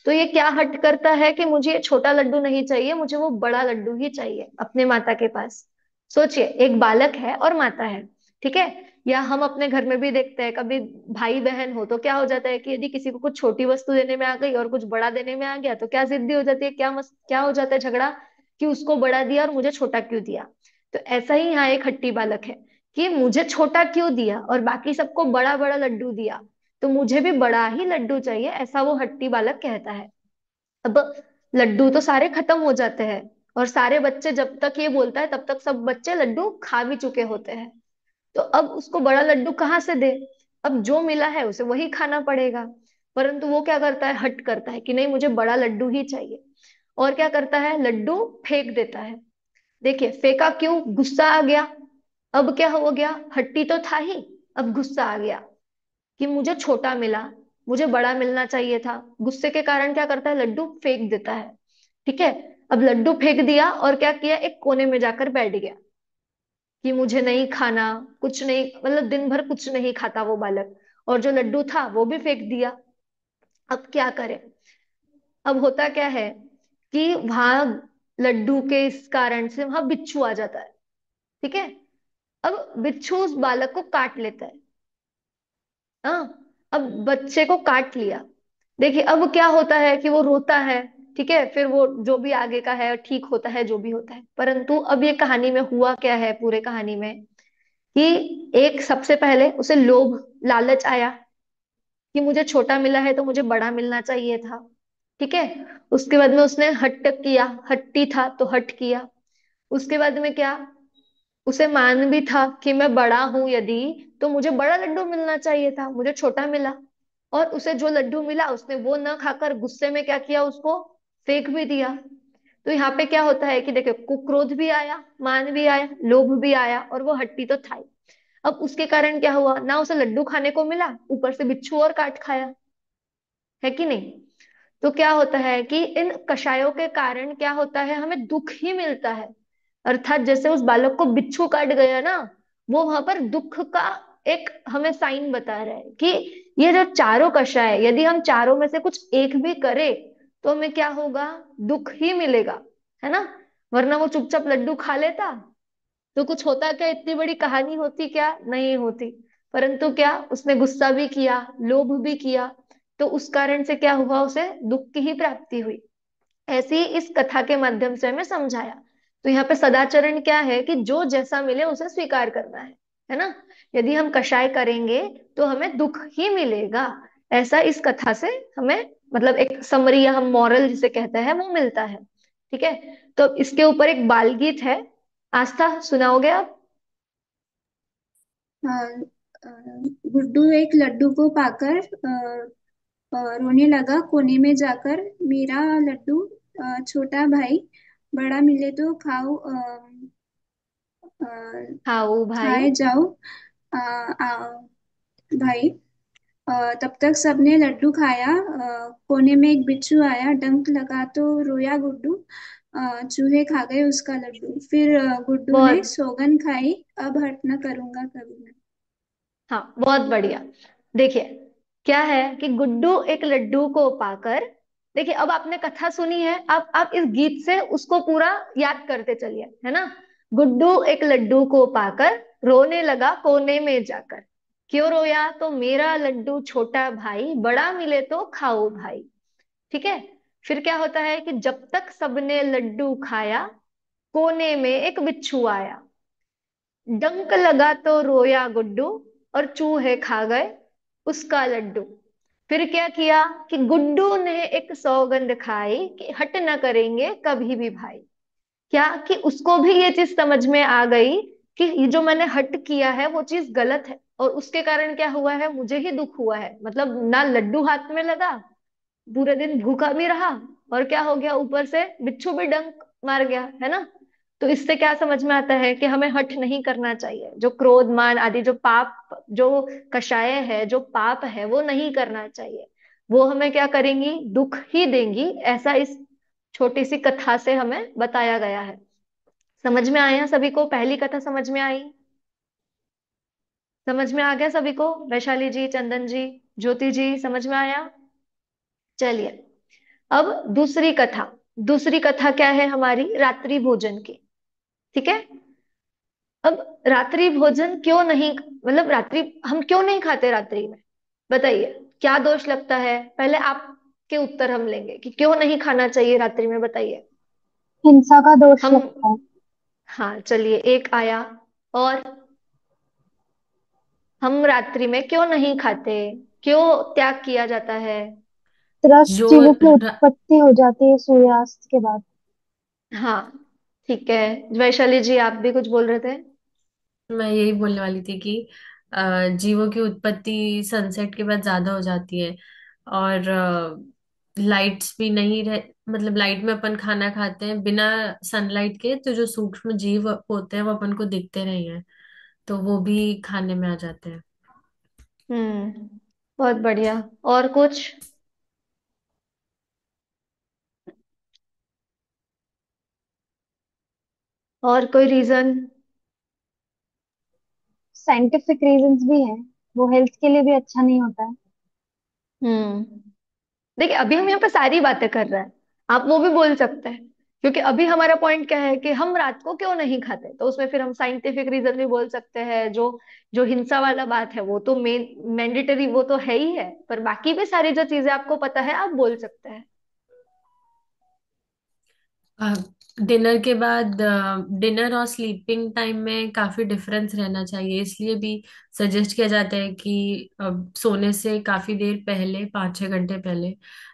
तो ये क्या हट करता है कि मुझे ये छोटा लड्डू नहीं चाहिए, मुझे वो बड़ा लड्डू ही चाहिए अपने माता के पास। सोचिए, एक बालक है और माता है, ठीक है। या हम अपने घर में भी देखते हैं, कभी भाई बहन हो तो क्या हो जाता है कि यदि किसी को कुछ छोटी वस्तु देने में आ गई और कुछ बड़ा देने में आ गया, तो क्या जिद्दी हो जाती है, क्या हो जाता है झगड़ा, कि उसको बड़ा दिया और मुझे छोटा क्यों दिया। तो ऐसा ही यहाँ एक हट्टी बालक है, कि मुझे छोटा क्यों दिया और बाकी सबको बड़ा बड़ा लड्डू दिया, तो मुझे भी बड़ा ही लड्डू चाहिए, ऐसा वो हट्टी बालक कहता है। अब लड्डू तो सारे खत्म हो जाते हैं, और सारे बच्चे, जब तक ये बोलता है तब तक सब बच्चे लड्डू खा भी चुके होते हैं। तो अब उसको बड़ा लड्डू कहाँ से दे? अब जो मिला है उसे वही खाना पड़ेगा। परंतु वो क्या करता है? हट करता है कि नहीं, मुझे बड़ा लड्डू ही चाहिए। और क्या करता है? लड्डू फेंक देता है। देखिए, फेंका क्यों? गुस्सा आ गया। अब क्या हो गया? हट्टी तो था ही, अब गुस्सा आ गया कि मुझे छोटा मिला, मुझे बड़ा मिलना चाहिए था। गुस्से के कारण क्या करता है? लड्डू फेंक देता है, ठीक है। अब लड्डू फेंक दिया और क्या किया? एक कोने में जाकर बैठ गया कि मुझे नहीं खाना, कुछ नहीं, मतलब दिन भर कुछ नहीं खाता वो बालक, और जो लड्डू था वो भी फेंक दिया। अब क्या करे? अब होता क्या है कि वहां लड्डू के इस कारण से वहां बिच्छू आ जाता है, ठीक है। अब बिच्छू उस बालक को काट लेता है। हाँ, अब बच्चे को काट लिया। देखिए, अब क्या होता है कि वो रोता है, ठीक है। फिर वो जो भी आगे का है ठीक होता है, जो भी होता है। परंतु अब ये कहानी में हुआ क्या है, पूरे कहानी में, कि एक सबसे पहले उसे लोभ, लालच आया कि मुझे छोटा मिला है तो मुझे बड़ा मिलना चाहिए था, ठीक है। उसके बाद में उसने हट्ट किया, हट्टी था तो हट किया। उसके बाद में क्या? उसे मान भी था कि मैं बड़ा हूं यदि, तो मुझे बड़ा लड्डू मिलना चाहिए था, मुझे छोटा मिला। और उसे जो लड्डू मिला उसने वो न खाकर गुस्से में क्या किया? उसको फेंक भी दिया। तो यहाँ पे क्या होता है कि देखो, कुक्रोध भी आया, मान भी आया, लोभ भी आया, और वो हट्टी तो था ही। अब उसके कारण क्या हुआ? ना उसे लड्डू खाने को मिला, ऊपर से बिच्छू और काट खाया, है कि नहीं। तो क्या होता है कि इन कषायों के कारण क्या होता है? हमें दुख ही मिलता है। अर्थात जैसे उस बालक को बिच्छू काट गया ना, वो वहां पर दुख का एक हमें साइन बता रहा है कि ये जो चारों कषाय, यदि हम चारों में से कुछ एक भी करें तो हमें क्या होगा? दुख ही मिलेगा, है ना। वरना वो चुपचाप लड्डू खा लेता तो कुछ होता क्या? इतनी बड़ी कहानी होती क्या? नहीं होती। परंतु क्या, उसने गुस्सा भी किया, लोभ भी किया, तो उस कारण से क्या हुआ? उसे दुख की ही प्राप्ति हुई। ऐसे ही इस कथा के माध्यम से हमें समझाया तो यहाँ पे सदाचरण क्या है कि जो जैसा मिले उसे स्वीकार करना है ना। यदि हम कषाय करेंगे तो हमें दुख ही मिलेगा, ऐसा इस कथा से हमें मतलब एक समरी या हम मॉरल जिसे कहते हैं वो मिलता है। ठीक है, तो इसके ऊपर एक बाल गीत है, आस्था सुनाओगे आप? हाँ, अ, गुड्डू एक लड्डू को पाकर रोने लगा कोने में जाकर, मेरा लड्डू छोटा भाई, बड़ा मिले तो खाओ, खाओ भाई। खाए जाओ, भाई। तब तक सबने लड्डू खाया, कोने में एक बिच्छू आया, डंक लगा तो रोया गुड्डू, चूहे खा गए उसका लड्डू। फिर गुड्डू ने बहुत, सौगन खाई, अब हट न करूंगा कभी मैं। हाँ बहुत बढ़िया। देखिए क्या है कि गुड्डू एक लड्डू को पाकर, देखिए अब आपने कथा सुनी है, अब आप इस गीत से उसको पूरा याद करते चलिए, है ना। गुड्डू एक लड्डू को पाकर रोने लगा कोने में जाकर, क्यों रोया? तो मेरा लड्डू छोटा भाई, बड़ा मिले तो खाओ भाई। ठीक है, फिर क्या होता है कि जब तक सबने लड्डू खाया, कोने में एक बिच्छू आया, डंक लगा तो रोया गुड्डू, और चूहे खा गए उसका लड्डू। फिर क्या किया कि गुड्डू ने एक सौगंध खाई कि हट न करेंगे कभी भी भाई। क्या कि उसको भी ये चीज समझ में आ गई कि ये जो मैंने हट किया है वो चीज गलत है, और उसके कारण क्या हुआ है, मुझे ही दुख हुआ है। मतलब ना लड्डू हाथ में लगा, पूरे दिन भूखा भी रहा, और क्या हो गया, ऊपर से बिच्छू भी डंक मार गया, है ना। तो इससे क्या समझ में आता है कि हमें हठ नहीं करना चाहिए, जो क्रोध मान आदि जो पाप, जो कषाय है, जो पाप है, वो नहीं करना चाहिए। वो हमें क्या करेंगी, दुख ही देंगी, ऐसा इस छोटी सी कथा से हमें बताया गया है। समझ में आया सभी को? पहली कथा समझ में आई? समझ में आ गया सभी को? वैशाली जी, चंदन जी, ज्योति जी, समझ में आया? चलिए, अब दूसरी कथा क्या है हमारी, रात्रि भोजन की। ठीक है, अब रात्रि भोजन क्यों नहीं, मतलब रात्रि हम क्यों नहीं खाते रात्रि में, बताइए क्या दोष लगता है? पहले आपके उत्तर हम लेंगे कि क्यों नहीं खाना चाहिए रात्रि में, बताइए। हिंसा का दोष हम, लगता है। हाँ चलिए एक आया, और हम रात्रि में क्यों नहीं खाते, क्यों त्याग किया जाता है? त्रस्त जो जीवों की र- उत्पत्ति हो जाती है सूर्यास्त के बाद। हाँ ठीक है, वैशाली जी आप भी कुछ बोल रहे थे। मैं यही बोलने वाली थी कि जीवों की उत्पत्ति सनसेट के बाद ज्यादा हो जाती है, और लाइट्स भी नहीं रह, मतलब लाइट में अपन खाना खाते हैं बिना सनलाइट के, तो जो सूक्ष्म जीव होते हैं वो अपन को दिखते नहीं है, तो वो भी खाने में आ जाते हैं। बहुत बढ़िया। और कुछ? और कोई रीजन? साइंटिफिक रीजंस भी हैं, वो हेल्थ के लिए भी अच्छा नहीं होता है। हम्म देखिए अभी हम यहाँ पे सारी बातें कर रहे हैं, आप वो भी बोल सकते हैं, क्योंकि अभी हमारा पॉइंट क्या है कि हम रात को क्यों नहीं खाते, तो उसमें फिर हम साइंटिफिक रीजन भी बोल सकते हैं। जो जो हिंसा वाला बात है वो तो मेन मैंडेटरी, वो तो है ही है, पर बाकी भी सारी जो चीजें आपको पता है आप बोल सकते हैं। डिनर के बाद, डिनर और स्लीपिंग टाइम में काफी डिफरेंस रहना चाहिए, इसलिए भी सजेस्ट किया जाता है कि सोने से काफी देर पहले, 5-6 घंटे पहले,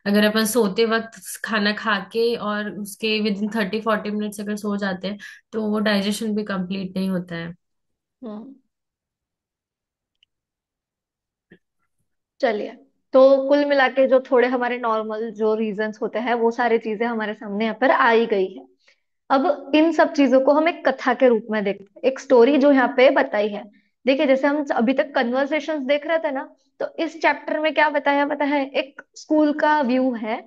अगर अपन सोते वक्त खाना खा के और उसके विद इन 30-40 मिनट्स अगर सो जाते हैं, तो वो डाइजेशन भी कंप्लीट नहीं होता है। हम्म चलिए, तो कुल मिला के जो थोड़े हमारे नॉर्मल जो रीजंस होते हैं वो सारी चीजें हमारे सामने यहाँ पर आई गई है। अब इन सब चीजों को हम एक कथा के रूप में देखते हैं, एक स्टोरी जो यहाँ पे बताई है। देखिए जैसे हम अभी तक कन्वर्सेशंस देख रहे थे ना, तो इस चैप्टर में क्या बताया पता है, एक स्कूल का व्यू है,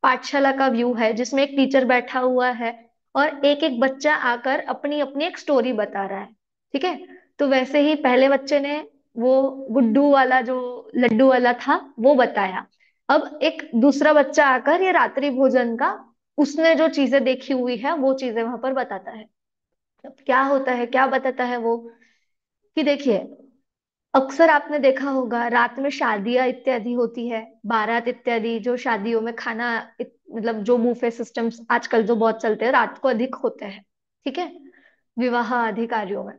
पाठशाला का व्यू है, जिसमें एक टीचर बैठा हुआ है और एक एक बच्चा आकर अपनी अपनी एक स्टोरी बता रहा है। ठीक है, तो वैसे ही पहले बच्चे ने वो गुड्डू वाला जो लड्डू वाला था वो बताया। अब एक दूसरा बच्चा आकर ये रात्रि भोजन का, उसने जो चीजें देखी हुई है वो चीजें वहां पर बताता है। अब क्या होता है, क्या बताता है वो, कि देखिए अक्सर आपने देखा होगा रात में शादियां इत्यादि होती है, बारात इत्यादि, जो शादियों में खाना मतलब जो बूफे सिस्टम्स आजकल जो बहुत चलते हैं रात को अधिक होते हैं। ठीक है, विवाह आदि कार्यों में।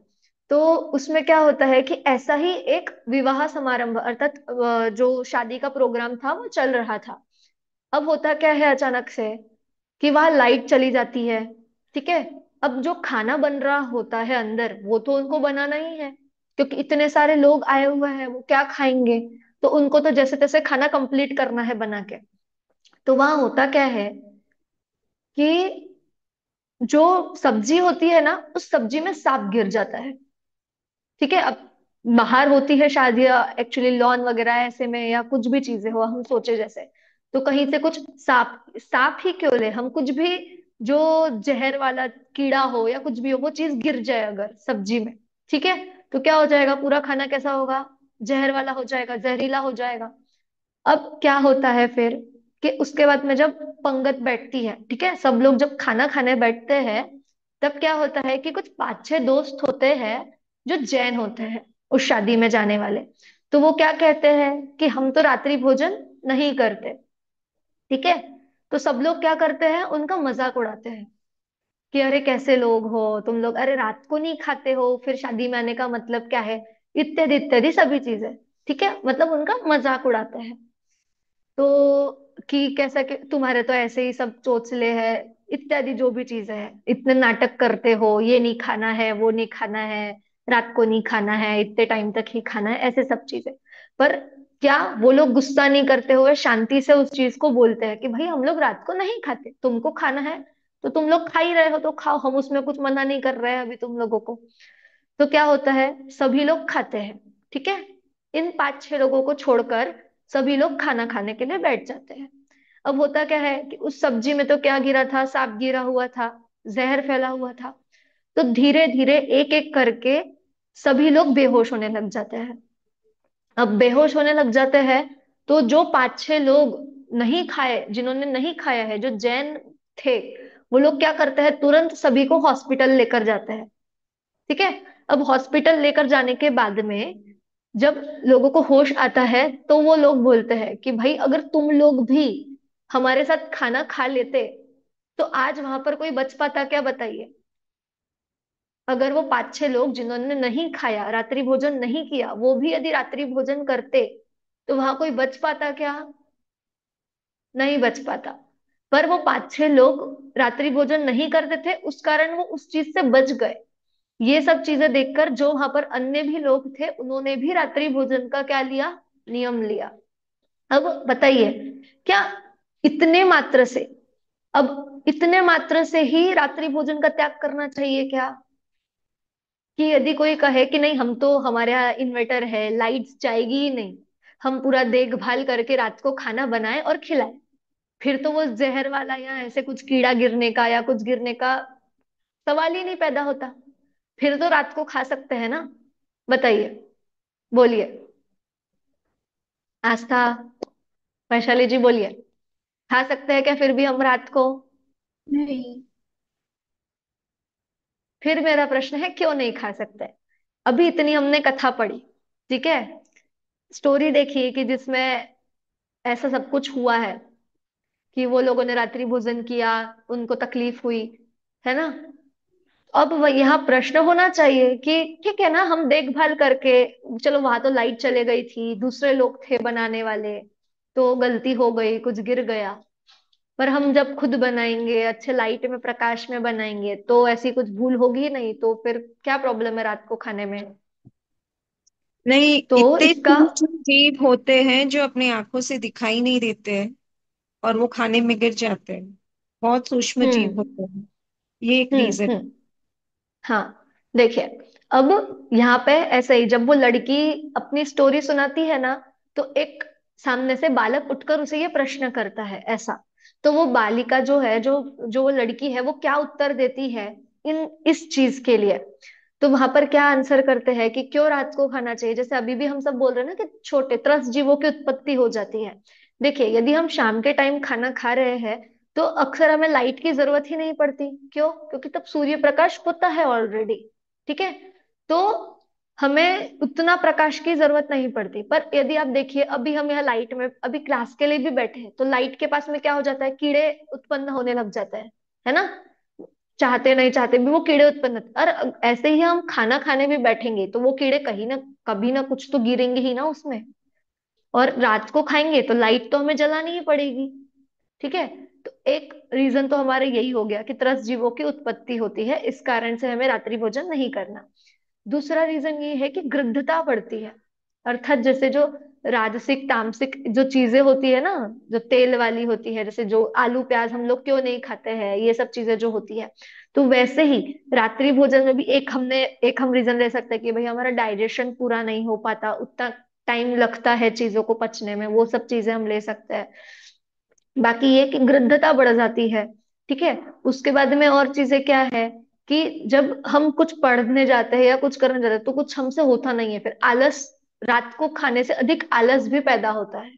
तो उसमें क्या होता है कि ऐसा ही एक विवाह समारंभ अर्थात जो शादी का प्रोग्राम था वो चल रहा था। अब होता क्या है अचानक से कि वहां लाइट चली जाती है। ठीक है, अब जो खाना बन रहा होता है अंदर वो तो उनको बनाना ही है, क्योंकि इतने सारे लोग आए हुए हैं, वो क्या खाएंगे। तो उनको तो जैसे तैसे खाना कंप्लीट करना है बना के। तो वहां होता क्या है कि जो सब्जी होती है ना, उस सब्जी में सांप गिर जाता है। ठीक है, अब बाहर होती है शादियां एक्चुअली लॉन वगैरह ऐसे में, या कुछ भी चीजें हो हम सोचे जैसे, तो कहीं से कुछ सांप सांप ही क्यों ले हम, कुछ भी जो जहर वाला कीड़ा हो या कुछ भी हो, वो चीज गिर जाए अगर सब्जी में, ठीक है, तो क्या हो जाएगा, पूरा खाना कैसा होगा, जहर वाला हो जाएगा, जहरीला हो जाएगा। अब क्या होता है फिर कि उसके बाद में जब पंगत बैठती है, ठीक है, सब लोग जब खाना खाने बैठते हैं, तब क्या होता है कि कुछ 5-6 दोस्त होते हैं जो जैन होते हैं उस शादी में जाने वाले। तो वो क्या कहते हैं कि हम तो रात्रि भोजन नहीं करते। ठीक है, तो सब लोग क्या करते हैं, उनका मजाक उड़ाते हैं कि अरे कैसे लोग हो तुम लोग, अरे रात को नहीं खाते हो, फिर शादी में आने का मतलब क्या है, इत्यादि इत्यादि सभी चीजें। ठीक है, मतलब उनका मजाक उड़ाते हैं। तो कि कैसा कि तुम्हारे तो ऐसे ही सब चोचले हैं, इत्यादि जो भी चीजें हैं, इतने नाटक करते हो, ये नहीं खाना है, वो नहीं खाना है, रात को नहीं खाना है, इतने टाइम तक ही खाना है, ऐसे सब चीजें। पर क्या वो लोग गुस्सा नहीं करते हुए शांति से उस चीज को बोलते हैं कि भाई हम लोग रात को नहीं खाते, तुमको खाना है तो तुम लोग खा ही रहे हो तो खाओ, हम उसमें कुछ मना नहीं कर रहे हैं अभी तुम लोगों को। तो क्या होता है, सभी लोग खाते हैं। ठीक है, इन 5-6 लोगों को छोड़कर सभी लोग खाना खाने के लिए बैठ जाते हैं। अब होता क्या है कि उस सब्जी में तो क्या गिरा था, सांप गिरा हुआ था, जहर फैला हुआ था। तो धीरे धीरे एक एक करके सभी लोग बेहोश होने लग जाते हैं। अब बेहोश होने लग जाते हैं, तो जो 5-6 लोग नहीं खाए, जिन्होंने नहीं खाया है, जो जैन थे, वो लोग क्या करते हैं, तुरंत सभी को हॉस्पिटल लेकर जाते हैं। ठीक है, अब हॉस्पिटल लेकर जाने के बाद में जब लोगों को होश आता है, तो वो लोग बोलते हैं कि भाई अगर तुम लोग भी हमारे साथ खाना खा लेते तो आज वहां पर कोई बच पाता क्या, बताइए। अगर वो 5-6 लोग जिन्होंने नहीं खाया, रात्रि भोजन नहीं किया, वो भी यदि रात्रि भोजन करते तो वहां कोई बच पाता क्या, नहीं बच पाता। पर वो 5-6 लोग रात्रि भोजन नहीं करते थे, उस कारण वो उस चीज से बच गए। ये सब चीजें देखकर जो वहां पर अन्य भी लोग थे, उन्होंने भी रात्रि भोजन का क्या लिया, नियम लिया। अब बताइए, क्या इतने मात्र से, अब इतने मात्र से ही रात्रि भोजन का त्याग करना चाहिए क्या, कि यदि कोई कहे कि नहीं हम तो हमारे यहाँ इन्वर्टर है, लाइट्स जाएगी ही नहीं, हम पूरा देखभाल करके रात को खाना बनाए और खिलाए, फिर तो वो जहर वाला या ऐसे कुछ कीड़ा गिरने का या कुछ गिरने का सवाल ही नहीं पैदा होता, फिर तो रात को खा सकते हैं ना। बताइए, बोलिए, आस्था, वैशाली जी बोलिए, खा सकते हैं क्या फिर भी हम रात को। नहीं। फिर मेरा प्रश्न है क्यों नहीं खा सकते। अभी इतनी हमने कथा पढ़ी, ठीक है, स्टोरी देखी कि जिसमें ऐसा सब कुछ हुआ है कि वो लोगों ने रात्रि भोजन किया, उनको तकलीफ हुई, है ना। अब यहाँ प्रश्न होना चाहिए कि ठीक है ना, हम देखभाल करके, चलो वहां तो लाइट चले गई थी, दूसरे लोग थे बनाने वाले, तो गलती हो गई, कुछ गिर गया, पर हम जब खुद बनाएंगे, अच्छे लाइट में प्रकाश में बनाएंगे, तो ऐसी कुछ भूल होगी ही नहीं, तो फिर क्या प्रॉब्लम है रात को खाने में। नहीं, तो इतने इसका सूक्ष्म जीव होते हैं जो अपनी आंखों से दिखाई नहीं देते हैं और वो खाने में गिर जाते हैं। बहुत सूक्ष्म जीव हम्म होते हैं। ये एक रीजन। हम्म, हाँ, देखिए, अब यहाँ पे ऐसे ही जब वो लड़की अपनी स्टोरी सुनाती है ना, तो एक सामने से बालक उठकर उसे ये प्रश्न करता है ऐसा। तो वो बालिका जो है, जो जो वो लड़की है, वो क्या उत्तर देती है इन इस चीज के लिए। तो वहां पर क्या आंसर करते हैं कि क्यों रात को खाना चाहिए, जैसे अभी भी हम सब बोल रहे हैं ना कि छोटे त्रस्त जीवों की उत्पत्ति हो जाती है। देखिए, यदि हम शाम के टाइम खाना खा रहे हैं, तो अक्सर हमें लाइट की जरूरत ही नहीं पड़ती, क्यों, क्योंकि तब सूर्य प्रकाश होता है ऑलरेडी। ठीक है, तो हमें उतना प्रकाश की जरूरत नहीं पड़ती। पर यदि आप देखिए, अभी हम यहाँ लाइट में अभी क्लास के लिए भी बैठे हैं, तो लाइट के पास में क्या हो जाता है, कीड़े उत्पन्न होने लग जाते हैं, है ना। चाहते नहीं चाहते भी वो कीड़े उत्पन्न होते। और ऐसे ही हम खाना खाने भी बैठेंगे तो वो कीड़े कहीं ना कभी ना कुछ तो गिरेंगे ही ना उसमें। और रात को खाएंगे तो लाइट तो हमें जलानी ही पड़ेगी। ठीक है। तो एक रीजन तो हमारे यही हो गया कि त्रस्त जीवों की उत्पत्ति होती है, इस कारण से हमें रात्रि भोजन नहीं करना। दूसरा रीजन ये है कि गृद्धता बढ़ती है। अर्थात जैसे जो राजसिक तामसिक जो चीजें होती है ना, जो तेल वाली होती है, जैसे जो आलू प्याज हम लोग क्यों नहीं खाते हैं, ये सब चीजें जो होती है, तो वैसे ही रात्रि भोजन में भी एक हम रीजन ले सकते हैं कि भाई हमारा डाइजेशन पूरा नहीं हो पाता, उतना टाइम लगता है चीजों को पचने में, वो सब चीजें हम ले सकते हैं। बाकी ये कि गृद्धता बढ़ जाती है। ठीक है। उसके बाद में और चीजें क्या है कि जब हम कुछ पढ़ने जाते हैं या कुछ करने जाते हैं तो कुछ हमसे होता नहीं है, फिर आलस, रात को खाने से अधिक आलस भी पैदा होता है।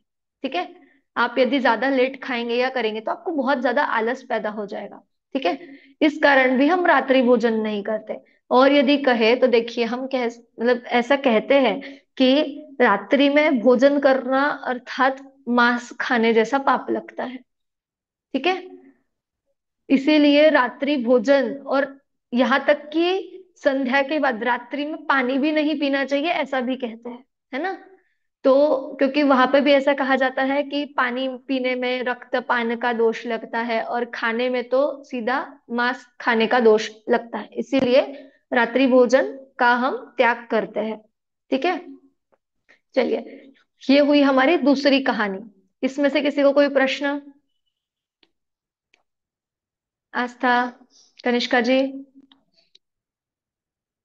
ठीक है। आप यदि ज्यादा लेट खाएंगे या करेंगे तो आपको बहुत ज्यादा आलस पैदा हो जाएगा। ठीक है। इस कारण भी हम रात्रि भोजन नहीं करते। और यदि कहे तो देखिए हम कह मतलब ऐसा कहते हैं कि रात्रि में भोजन करना अर्थात मांस खाने जैसा पाप लगता है। ठीक है। इसीलिए रात्रि भोजन और यहाँ तक कि संध्या के बाद रात्रि में पानी भी नहीं पीना चाहिए, ऐसा भी कहते हैं, है ना। तो क्योंकि वहां पे भी ऐसा कहा जाता है कि पानी पीने में रक्तपान का दोष लगता है और खाने में तो सीधा मांस खाने का दोष लगता है, इसीलिए रात्रि भोजन का हम त्याग करते हैं। ठीक है। चलिए, ये हुई हमारी दूसरी कहानी। इसमें से किसी को कोई प्रश्न? आस्था, कनिष्का जी,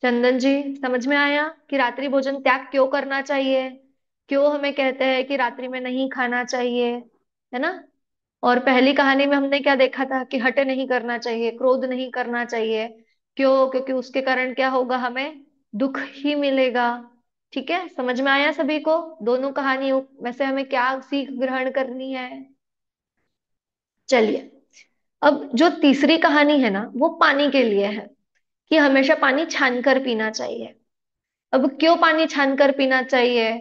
चंदन जी, समझ में आया कि रात्रि भोजन त्याग क्यों करना चाहिए, क्यों हमें कहते हैं कि रात्रि में नहीं खाना चाहिए, है ना। और पहली कहानी में हमने क्या देखा था कि हटे नहीं करना चाहिए, क्रोध नहीं करना चाहिए। क्यों? क्योंकि उसके कारण क्या होगा, हमें दुख ही मिलेगा। ठीक है, समझ में आया सभी को दोनों कहानियों में से हमें क्या सीख ग्रहण करनी है? चलिए, अब जो तीसरी कहानी है ना वो पानी के लिए है कि हमेशा पानी छान कर पीना चाहिए। अब क्यों पानी छान कर पीना चाहिए?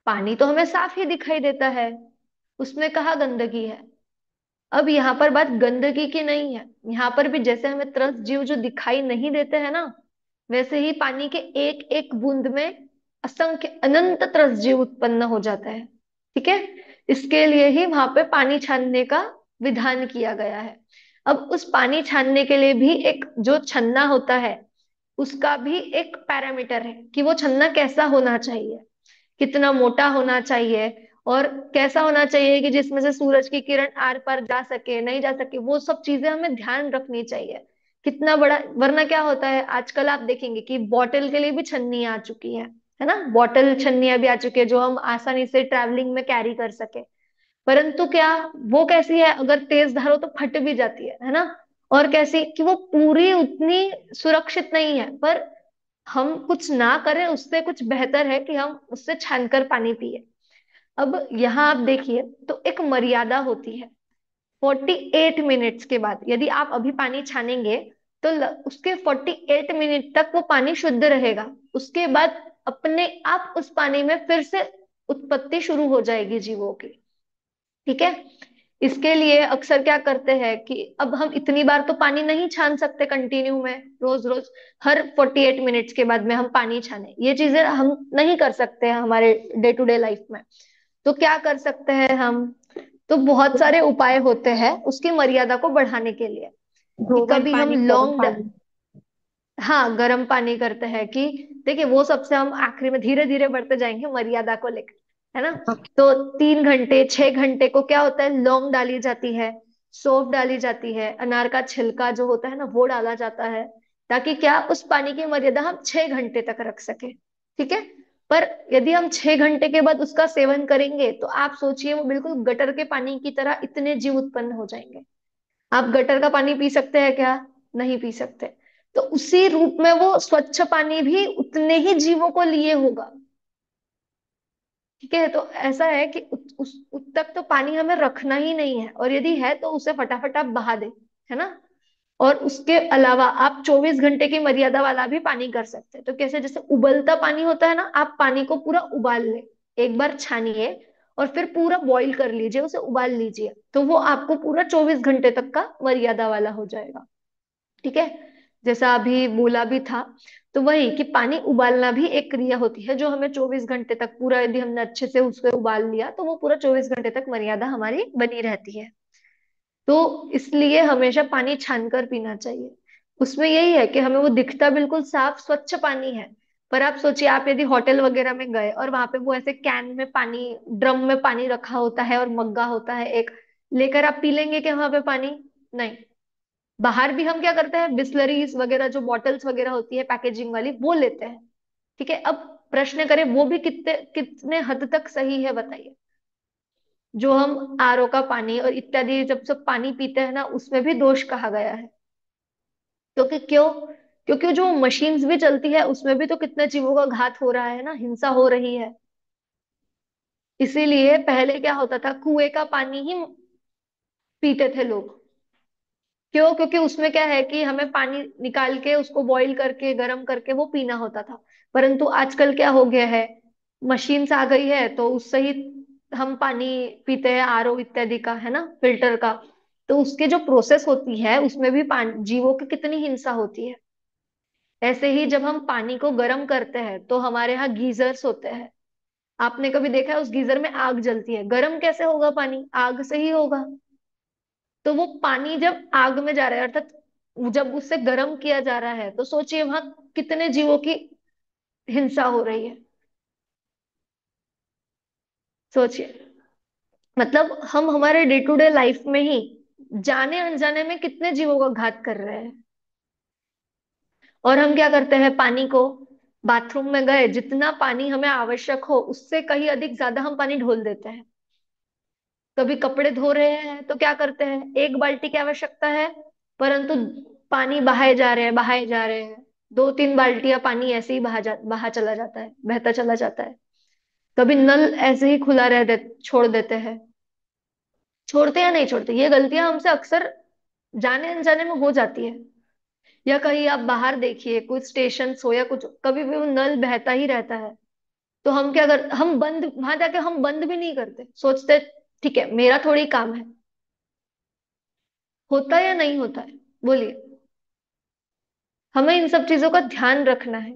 पानी तो हमें साफ ही दिखाई देता है, उसमें कहाँ गंदगी है। अब यहाँ पर बात गंदगी की नहीं है, यहाँ पर भी जैसे हमें त्रस्त जीव जो दिखाई नहीं देते हैं ना, वैसे ही पानी के एक एक बूंद में असंख्य अनंत त्रस्त जीव उत्पन्न हो जाता है। ठीक है। इसके लिए ही वहां पे पानी छानने का विधान किया गया है। अब उस पानी छानने के लिए भी एक जो छन्ना होता है उसका भी एक पैरामीटर है कि वो छन्ना कैसा होना चाहिए, कितना मोटा होना चाहिए, और कैसा होना चाहिए कि जिसमें से सूरज की किरण आर पार जा सके नहीं जा सके, वो सब चीजें हमें ध्यान रखनी चाहिए। कितना बड़ा, वरना क्या होता है आजकल आप देखेंगे कि बॉटल के लिए भी छन्नी आ चुकी है ना, बॉटल छन्नियां भी आ चुकी है जो हम आसानी से ट्रैवलिंग में कैरी कर सके। परंतु क्या, वो कैसी है, अगर तेज धार हो तो फट भी जाती है ना। और कैसी कि वो पूरी उतनी सुरक्षित नहीं है, पर हम कुछ ना करें उससे कुछ बेहतर है कि हम उससे छानकर पानी पिए। अब यहाँ आप देखिए तो एक मर्यादा होती है। 48 मिनट्स के बाद यदि आप अभी पानी छानेंगे तो उसके 48 मिनट तक वो पानी शुद्ध रहेगा। उसके बाद अपने आप उस पानी में फिर से उत्पत्ति शुरू हो जाएगी जीवों की। ठीक है। इसके लिए अक्सर क्या करते हैं कि अब हम इतनी बार तो पानी नहीं छान सकते कंटिन्यू में, रोज रोज हर 48 मिनट्स के बाद में हम पानी छाने, ये चीजें हम नहीं कर सकते हैं हमारे डे टू डे लाइफ में। तो क्या कर सकते हैं हम, तो बहुत सारे उपाय होते हैं उसकी मर्यादा को बढ़ाने के लिए। कि 2 बार कभी हम पानी गर्म लॉन्ग, पानी। हाँ गर्म पानी करते हैं कि देखिए वो सबसे हम आखिरी में धीरे धीरे बढ़ते जाएंगे मर्यादा को लेकर, है ना। ओके। तो 3 घंटे 6 घंटे को क्या होता है, लौंग डाली जाती है, सौंफ डाली जाती है, अनार का छिलका जो होता है ना वो डाला जाता है, ताकि क्या उस पानी की मर्यादा हम 6 घंटे तक रख सके। ठीक है। पर यदि हम 6 घंटे के बाद उसका सेवन करेंगे तो आप सोचिए वो बिल्कुल गटर के पानी की तरह इतने जीव उत्पन्न हो जाएंगे। आप गटर का पानी पी सकते हैं क्या? नहीं पी सकते। तो उसी रूप में वो स्वच्छ पानी भी उतने ही जीवों को लिए होगा। ठीक है। तो ऐसा है कि उस तक तो पानी हमें रखना ही नहीं है, और यदि है तो उसे फटाफट आप बहा दे, है ना। और उसके अलावा आप 24 घंटे की मर्यादा वाला भी पानी कर सकते हैं। तो कैसे, जैसे उबलता पानी होता है ना, आप पानी को पूरा उबाल ले, एक बार छानिए और फिर पूरा बॉईल कर लीजिए, उसे उबाल लीजिए, तो वो आपको पूरा 24 घंटे तक का मर्यादा वाला हो जाएगा। ठीक है, जैसा अभी बोला भी था। तो वही कि पानी उबालना भी एक क्रिया होती है जो हमें 24 घंटे तक पूरा, यदि हमने अच्छे से उसको उबाल लिया तो वो पूरा 24 घंटे तक मर्यादा हमारी बनी रहती है। तो इसलिए हमेशा पानी छान कर पीना चाहिए। उसमें यही है कि हमें वो दिखता बिल्कुल साफ स्वच्छ पानी है, पर आप सोचिए, आप यदि होटल वगैरह में गए और वहां पे वो ऐसे कैन में पानी, ड्रम में पानी रखा होता है और मग्गा होता है एक, लेकर आप पी लेंगे क्या वहां पे पानी? नहीं। बाहर भी हम क्या करते हैं, बिस्लरीज वगैरह जो बॉटल्स वगैरह होती है पैकेजिंग वाली, वो लेते हैं। ठीक है, अब प्रश्न करें वो भी कितने कितने हद तक सही है बताइए। जो हम आरओ का पानी और इत्यादि जब सब पानी पीते हैं ना, उसमें भी दोष कहा गया है। क्योंकि क्यों? क्योंकि जो मशीन्स भी चलती है उसमें भी तो कितने जीवों का घात हो रहा है ना, हिंसा हो रही है। इसीलिए पहले क्या होता था, कुएं का पानी ही पीते थे लोग। क्यों? क्योंकि उसमें क्या है कि हमें पानी निकाल के उसको बॉईल करके गर्म करके वो पीना होता था। परंतु आजकल क्या हो गया है, मशीन्स आ गई है तो उससे ही हम पानी पीते हैं, आरओ इत्यादि का, है ना, फिल्टर का। तो उसके जो प्रोसेस होती है उसमें भी पानी, जीवों की कितनी हिंसा होती है। ऐसे ही जब हम पानी को गर्म करते हैं तो हमारे यहाँ गीजर्स होते हैं। आपने कभी देखा है उस गीजर में आग जलती है? गर्म कैसे होगा पानी? आग से ही होगा। तो वो पानी जब आग में जा रहा है, अर्थात जब उससे गर्म किया जा रहा है, तो सोचिए वहां कितने जीवों की हिंसा हो रही है। सोचिए, मतलब हम हमारे डे टू डे लाइफ में ही जाने अनजाने में कितने जीवों का घात कर रहे हैं। और हम क्या करते हैं, पानी को, बाथरूम में गए, जितना पानी हमें आवश्यक हो उससे कहीं अधिक ज्यादा हम पानी ढोल देते हैं। कभी कपड़े धो रहे हैं तो क्या करते हैं, एक बाल्टी की आवश्यकता है, परंतु पानी बहाए जा रहे हैं, बहाए जा रहे हैं, 2-3 बाल्टियां पानी ऐसे ही बहा चला जाता है, बहता चला जाता है। कभी नल ऐसे ही खुला छोड़ देते हैं। छोड़ते या नहीं छोड़ते, ये गलतियां हमसे अक्सर जाने अनजाने में हो जाती है। या कहीं आप बाहर देखिए, कुछ स्टेशन हो या कुछ, कभी भी वो नल बहता ही रहता है। तो हम क्या करते, हम बंद, वहां जाके हम बंद भी नहीं करते, सोचते ठीक है मेरा थोड़ी काम है। होता है या नहीं होता है? बोलिए। हमें इन सब चीजों का ध्यान रखना है।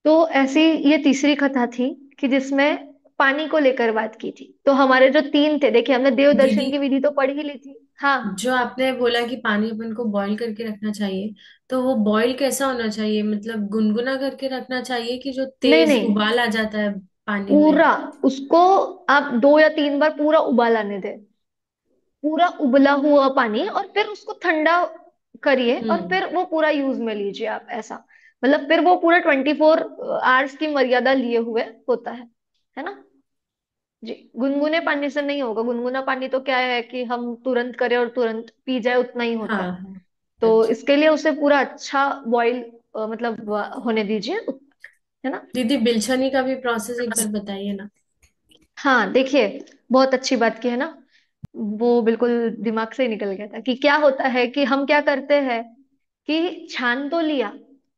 तो ऐसी ये तीसरी कथा थी कि जिसमें पानी को लेकर बात की थी। तो हमारे जो तीन थे, देखिए हमने देव दीदी, दर्शन की विधि तो पढ़ ही ली थी। हाँ। जो आपने बोला कि पानी अपन को बॉईल करके रखना चाहिए, तो वो बॉईल कैसा होना चाहिए? मतलब गुनगुना करके रखना चाहिए कि जो नहीं तेज नहीं, उबाल आ जाता है पानी में? पूरा उसको आप 2 या 3 बार पूरा उबाल आने दें, पूरा उबला हुआ पानी, और फिर उसको ठंडा करिए और हम्म। फिर वो पूरा यूज में लीजिए आप, ऐसा। मतलब फिर वो पूरा 24 आवर्स की मर्यादा लिए हुए होता है ना। जी, गुनगुने पानी से नहीं होगा। गुनगुना पानी तो क्या है कि हम तुरंत करें और तुरंत पी जाए, उतना ही हाँ होता है। हाँ। तो अच्छा। इसके लिए उसे पूरा अच्छा बॉईल, मतलब होने दीजिए, है ना। दीदी, बिलछनी का भी प्रोसेस एक बार बताइए ना। हाँ देखिए, बहुत अच्छी बात की है ना। वो बिल्कुल दिमाग से ही निकल गया था कि क्या होता है कि हम क्या करते हैं कि छान तो लिया,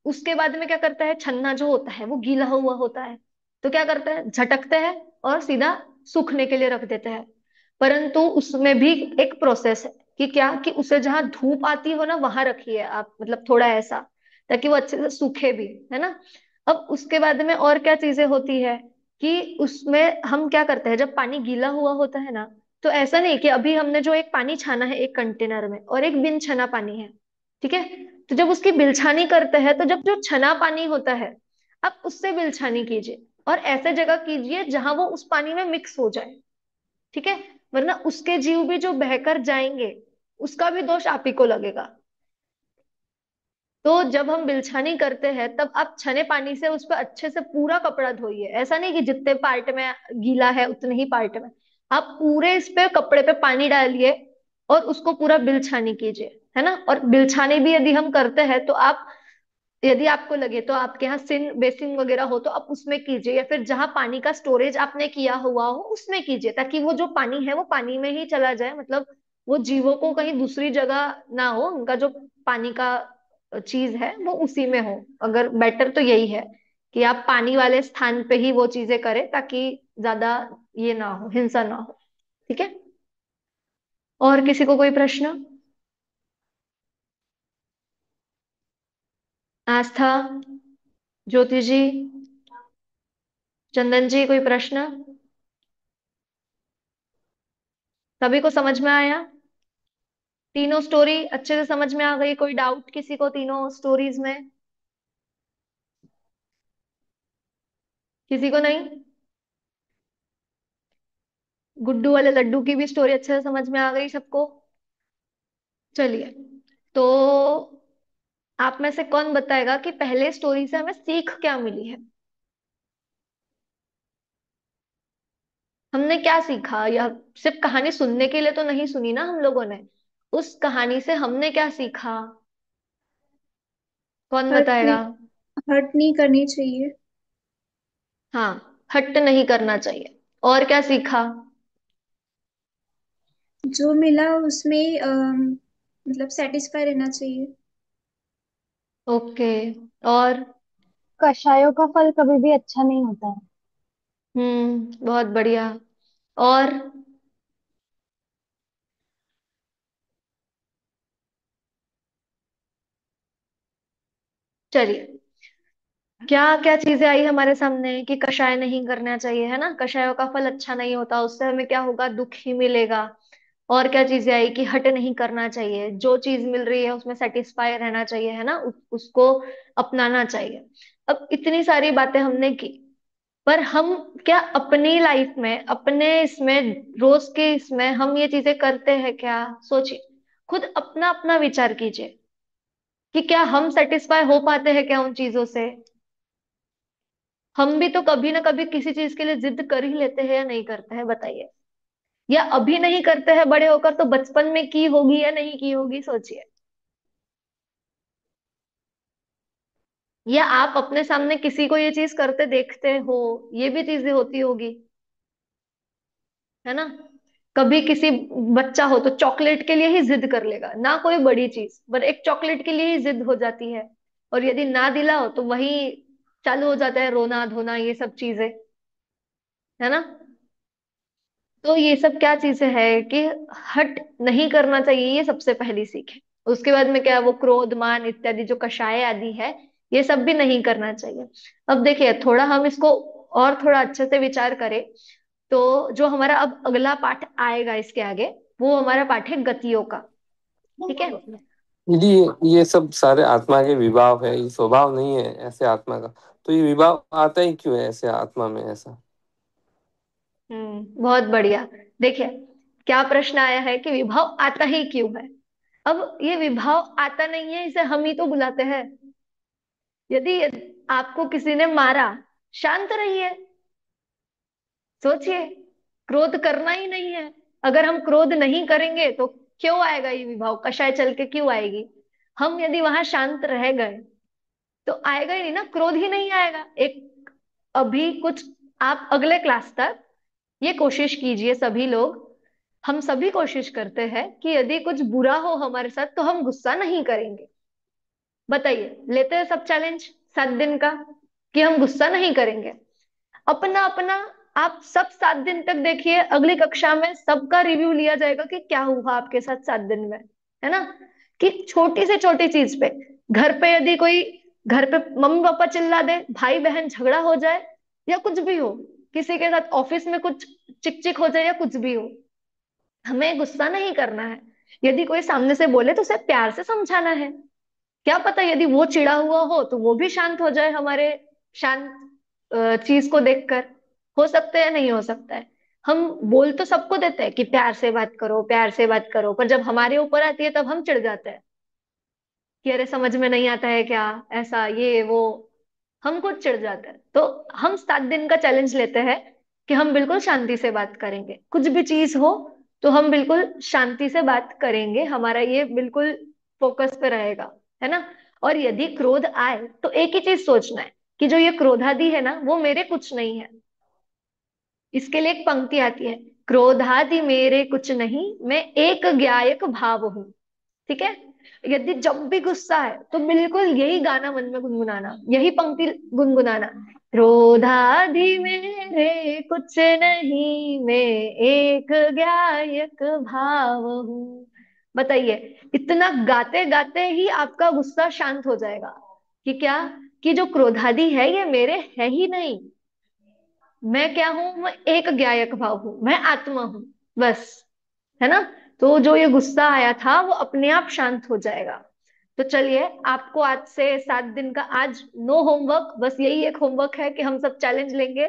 उसके बाद में क्या करता है, छन्ना जो होता है वो गीला हुआ होता है। तो क्या करते हैं, झटकते हैं और सीधा सूखने के लिए रख देते हैं। परंतु उसमें भी एक प्रोसेस है कि क्या, कि उसे जहां धूप आती हो ना वहां रखिए आप, मतलब थोड़ा ऐसा, ताकि वो अच्छे से सूखे भी, है ना। अब उसके बाद में और क्या चीजें होती है कि उसमें हम क्या करते हैं, जब पानी गीला हुआ होता है ना, तो ऐसा नहीं कि अभी हमने जो एक पानी छाना है एक कंटेनर में और एक बिन छना पानी है, ठीक है। तो जब उसकी बिलछानी करते हैं तो जब जो छना पानी होता है, आप उससे बिलछानी कीजिए, और ऐसे जगह कीजिए जहां वो उस पानी में मिक्स हो जाए, ठीक है। वरना उसके जीव भी जो बहकर जाएंगे, उसका भी दोष आप ही को लगेगा। तो जब हम बिलछानी करते हैं तब आप छने पानी से उस पर अच्छे से पूरा कपड़ा धोइए। ऐसा नहीं कि जितने पार्ट में गीला है उतने ही पार्ट में, आप पूरे इस पे कपड़े पे पानी डालिए और उसको पूरा बिलछानी कीजिए, है ना। और बिलछानी भी यदि हम करते हैं तो आप, यदि आपको लगे तो आपके यहाँ सिन बेसिन वगैरह हो तो आप उसमें कीजिए, या फिर जहां पानी का स्टोरेज आपने किया हुआ हो उसमें कीजिए, ताकि वो जो पानी है वो पानी में ही चला जाए। मतलब वो जीवों को कहीं दूसरी जगह ना हो, उनका जो पानी का चीज है वो उसी में हो। अगर बेटर तो यही है कि आप पानी वाले स्थान पे ही वो चीजें करें, ताकि ज्यादा ये ना हो, हिंसा ना हो। ठीक है। और किसी को कोई प्रश्न? आस्था, ज्योति जी, चंदन जी, कोई प्रश्न? सभी को समझ में आया? तीनों स्टोरी अच्छे से समझ में आ गई? कोई डाउट किसी को तीनों स्टोरीज में? किसी को नहीं? गुड्डू वाले लड्डू की भी स्टोरी अच्छे से समझ में आ गई सबको? चलिए, तो आप में से कौन बताएगा कि पहले स्टोरी से हमें सीख क्या मिली है? हमने क्या सीखा? या सिर्फ कहानी सुनने के लिए तो नहीं सुनी ना हम लोगों ने, उस कहानी से हमने क्या सीखा? कौन हर्ट बताएगा? नहीं हर्ट नहीं करनी चाहिए। हाँ, हट नहीं करना चाहिए। और क्या सीखा? जो मिला उसमें मतलब सेटिस्फाई रहना चाहिए। ओके। और? कषायों का फल कभी भी अच्छा नहीं होता है। बहुत बढ़िया। और? चलिए, क्या क्या चीजें आई हमारे सामने कि कषाय नहीं करना चाहिए, है ना? कषायों का फल अच्छा नहीं होता, उससे हमें क्या होगा? दुख ही मिलेगा। और क्या चीजें आई कि हट नहीं करना चाहिए, जो चीज मिल रही है उसमें सेटिस्फाई रहना चाहिए, है ना? उसको अपनाना चाहिए। अब इतनी सारी बातें हमने की, पर हम क्या अपनी लाइफ में, अपने इसमें, रोज के इसमें हम ये चीजें करते हैं क्या? सोचिए, खुद अपना अपना विचार कीजिए कि क्या हम सेटिस्फाई हो पाते हैं क्या उन चीजों से? हम भी तो कभी ना कभी किसी चीज के लिए जिद कर ही लेते हैं या नहीं करते हैं, बताइए? या अभी नहीं करते हैं बड़े होकर, तो बचपन में की होगी या नहीं की होगी, सोचिए। या आप अपने सामने किसी को ये चीज करते देखते हो, ये भी चीजें होती होगी, है ना? कभी किसी बच्चा हो तो चॉकलेट के लिए ही जिद कर लेगा, ना कोई बड़ी चीज, पर एक चॉकलेट के लिए ही जिद हो जाती है। और यदि ना दिलाओ तो वही चालू हो जाता है, रोना धोना, ये सब चीजें, है ना? तो ये सब क्या चीजें है कि हट नहीं करना चाहिए, ये सबसे पहली सीख है। उसके बाद में क्या, वो क्रोध मान इत्यादि जो कषाय आदि है, ये सब भी नहीं करना चाहिए। अब देखिए, थोड़ा हम इसको और थोड़ा अच्छे से विचार करें, तो जो हमारा अब अगला पाठ आएगा इसके आगे, वो हमारा पाठ है गतियों का। ठीक है? यदि ये सब सारे आत्मा के विभाव है, ये स्वभाव नहीं है ऐसे आत्मा का, तो ये विभाव आता ही क्यों है ऐसे आत्मा में ऐसा? बहुत बढ़िया। देखिए, क्या प्रश्न आया है कि विभाव आता ही क्यों है? अब ये विभाव आता नहीं है, इसे हम ही तो बुलाते हैं। यदि आपको किसी ने मारा, शांत रहिए, सोचिए, क्रोध करना ही नहीं है। अगर हम क्रोध नहीं करेंगे तो क्यों आएगा ये विभाव? कषाय चल के क्यों आएगी? हम यदि वहां शांत रह गए तो आएगा ही नहीं ना, क्रोध ही नहीं आएगा। एक अभी कुछ, आप अगले क्लास तक ये कोशिश कीजिए सभी लोग। हम सभी कोशिश करते हैं कि यदि कुछ बुरा हो हमारे साथ तो हम गुस्सा नहीं करेंगे। बताइए, लेते हैं सब चैलेंज 7 दिन का कि हम गुस्सा नहीं करेंगे? अपना अपना, आप सब 7 दिन तक देखिए, अगली कक्षा में सबका रिव्यू लिया जाएगा कि क्या हुआ आपके साथ 7 दिन में, है ना? कि छोटी से छोटी चीज पे, घर पे यदि कोई, घर पे मम्मी पापा चिल्ला दे, भाई बहन झगड़ा हो जाए, या कुछ भी हो, किसी के साथ ऑफिस में कुछ चिक चिक हो जाए, या कुछ भी हो, हमें गुस्सा नहीं करना है। यदि कोई सामने से बोले तो उसे प्यार से समझाना है। क्या पता यदि वो चिढ़ा हुआ हो तो वो भी शांत हो जाए हमारे शांत चीज को देखकर। हो सकता है, नहीं हो सकता है। हम बोल तो सबको देते हैं कि प्यार से बात करो, प्यार से बात करो, पर जब हमारे ऊपर आती है तब हम चिढ़ जाते हैं कि अरे समझ में नहीं आता है क्या, ऐसा ये वो, हम खुद चिढ़ जाते हैं। तो हम 7 दिन का चैलेंज लेते हैं कि हम बिल्कुल शांति से बात करेंगे, कुछ भी चीज हो तो हम बिल्कुल शांति से बात करेंगे, हमारा ये बिल्कुल फोकस पे रहेगा, है ना? और यदि क्रोध आए तो एक ही चीज सोचना है कि जो ये क्रोधादि है ना, वो मेरे कुछ नहीं है। इसके लिए एक पंक्ति आती है, क्रोधादि मेरे कुछ नहीं, मैं एक ज्ञायक भाव हूं। ठीक है? यदि जब भी गुस्सा है तो बिल्कुल यही गाना मन में गुनगुनाना, यही पंक्ति गुनगुनाना, क्रोधाधि मेरे कुछ नहीं, मैं एक ज्ञायक भाव हूँ। बताइए, इतना गाते गाते ही आपका गुस्सा शांत हो जाएगा। कि क्या, कि जो क्रोधादि है ये मेरे है ही नहीं। मैं क्या हूं, मैं एक ज्ञायक भाव हूं, मैं आत्मा हूं, बस, है ना। तो जो ये गुस्सा आया था वो अपने आप शांत हो जाएगा। तो चलिए, आपको आज से 7 दिन का, आज नो होमवर्क, बस यही एक होमवर्क है कि हम सब चैलेंज लेंगे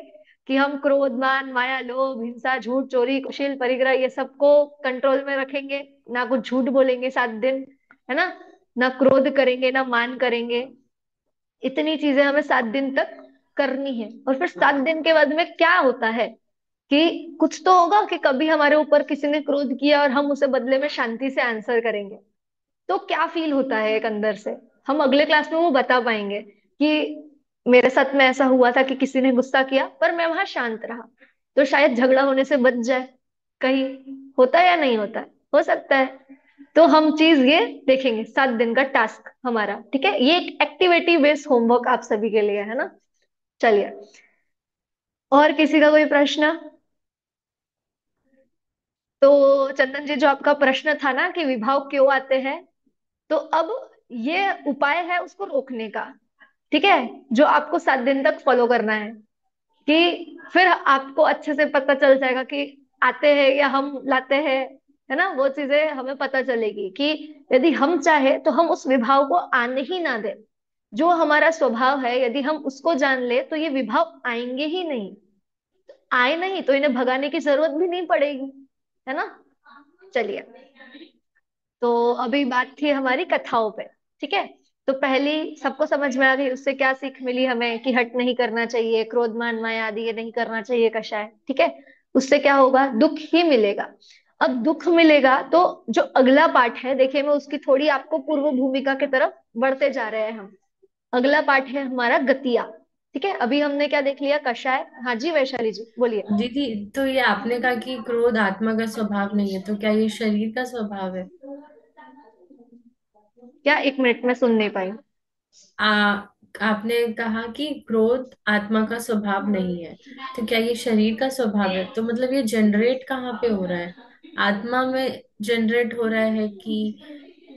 कि हम क्रोध, मान, माया, लोभ, हिंसा, झूठ, चोरी, कुशील, परिग्रह, ये सबको कंट्रोल में रखेंगे। ना कुछ झूठ बोलेंगे 7 दिन, है ना। ना क्रोध करेंगे, ना मान करेंगे। इतनी चीजें हमें 7 दिन तक करनी है। और फिर 7 दिन के बाद में क्या होता है कि कुछ तो होगा कि कभी हमारे ऊपर किसी ने क्रोध किया और हम उसे बदले में शांति से आंसर करेंगे। तो क्या फील होता है एक अंदर से, हम अगले क्लास में वो बता पाएंगे कि मेरे साथ में ऐसा हुआ था कि किसी ने गुस्सा किया पर मैं वहां शांत रहा, तो शायद झगड़ा होने से बच जाए। कहीं होता है या नहीं होता है, हो सकता है। तो हम चीज ये देखेंगे, 7 दिन का टास्क हमारा, ठीक है। ये एक एक्टिविटी बेस्ड होमवर्क आप सभी के लिए है ना। चलिए, और किसी का कोई प्रश्न? तो चंदन जी, जो आपका प्रश्न था ना कि विभाव क्यों आते हैं, तो अब ये उपाय है उसको रोकने का, ठीक है, जो आपको 7 दिन तक फॉलो करना है। कि फिर आपको अच्छे से पता चल जाएगा कि आते हैं या हम लाते हैं, है ना। वो चीजें हमें पता चलेगी कि यदि हम चाहे तो हम उस विभाव को आने ही ना दे। जो हमारा स्वभाव है यदि हम उसको जान ले तो ये विभाव आएंगे ही नहीं। आए नहीं तो इन्हें भगाने की जरूरत भी नहीं पड़ेगी, है ना। चलिए, तो अभी बात थी हमारी कथाओं पे, ठीक है। तो पहली सबको समझ में आ गई, उससे क्या सीख मिली हमें कि हट नहीं करना चाहिए, क्रोध, मान, माया आदि ये नहीं करना चाहिए, कषाय, ठीक है। उससे क्या होगा, दुख ही मिलेगा। अब दुख मिलेगा तो जो अगला पार्ट है, देखिए मैं उसकी थोड़ी आपको पूर्व भूमिका की तरफ बढ़ते जा रहे हैं हम। अगला पार्ट है हमारा गतिया, ठीक है। अभी हमने क्या देख लिया, कषाय। हाँ जी, वैशाली जी बोलिए। दीदी, तो ये आपने कहा कि क्रोध आत्मा का स्वभाव नहीं है, तो क्या ये शरीर का स्वभाव है? क्या, 1 मिनट में सुन नहीं पाई। आ, आपने कहा कि क्रोध आत्मा का स्वभाव नहीं है, तो क्या ये शरीर का स्वभाव है? तो मतलब ये जनरेट कहाँ पे हो रहा है? आत्मा में जनरेट हो रहा है कि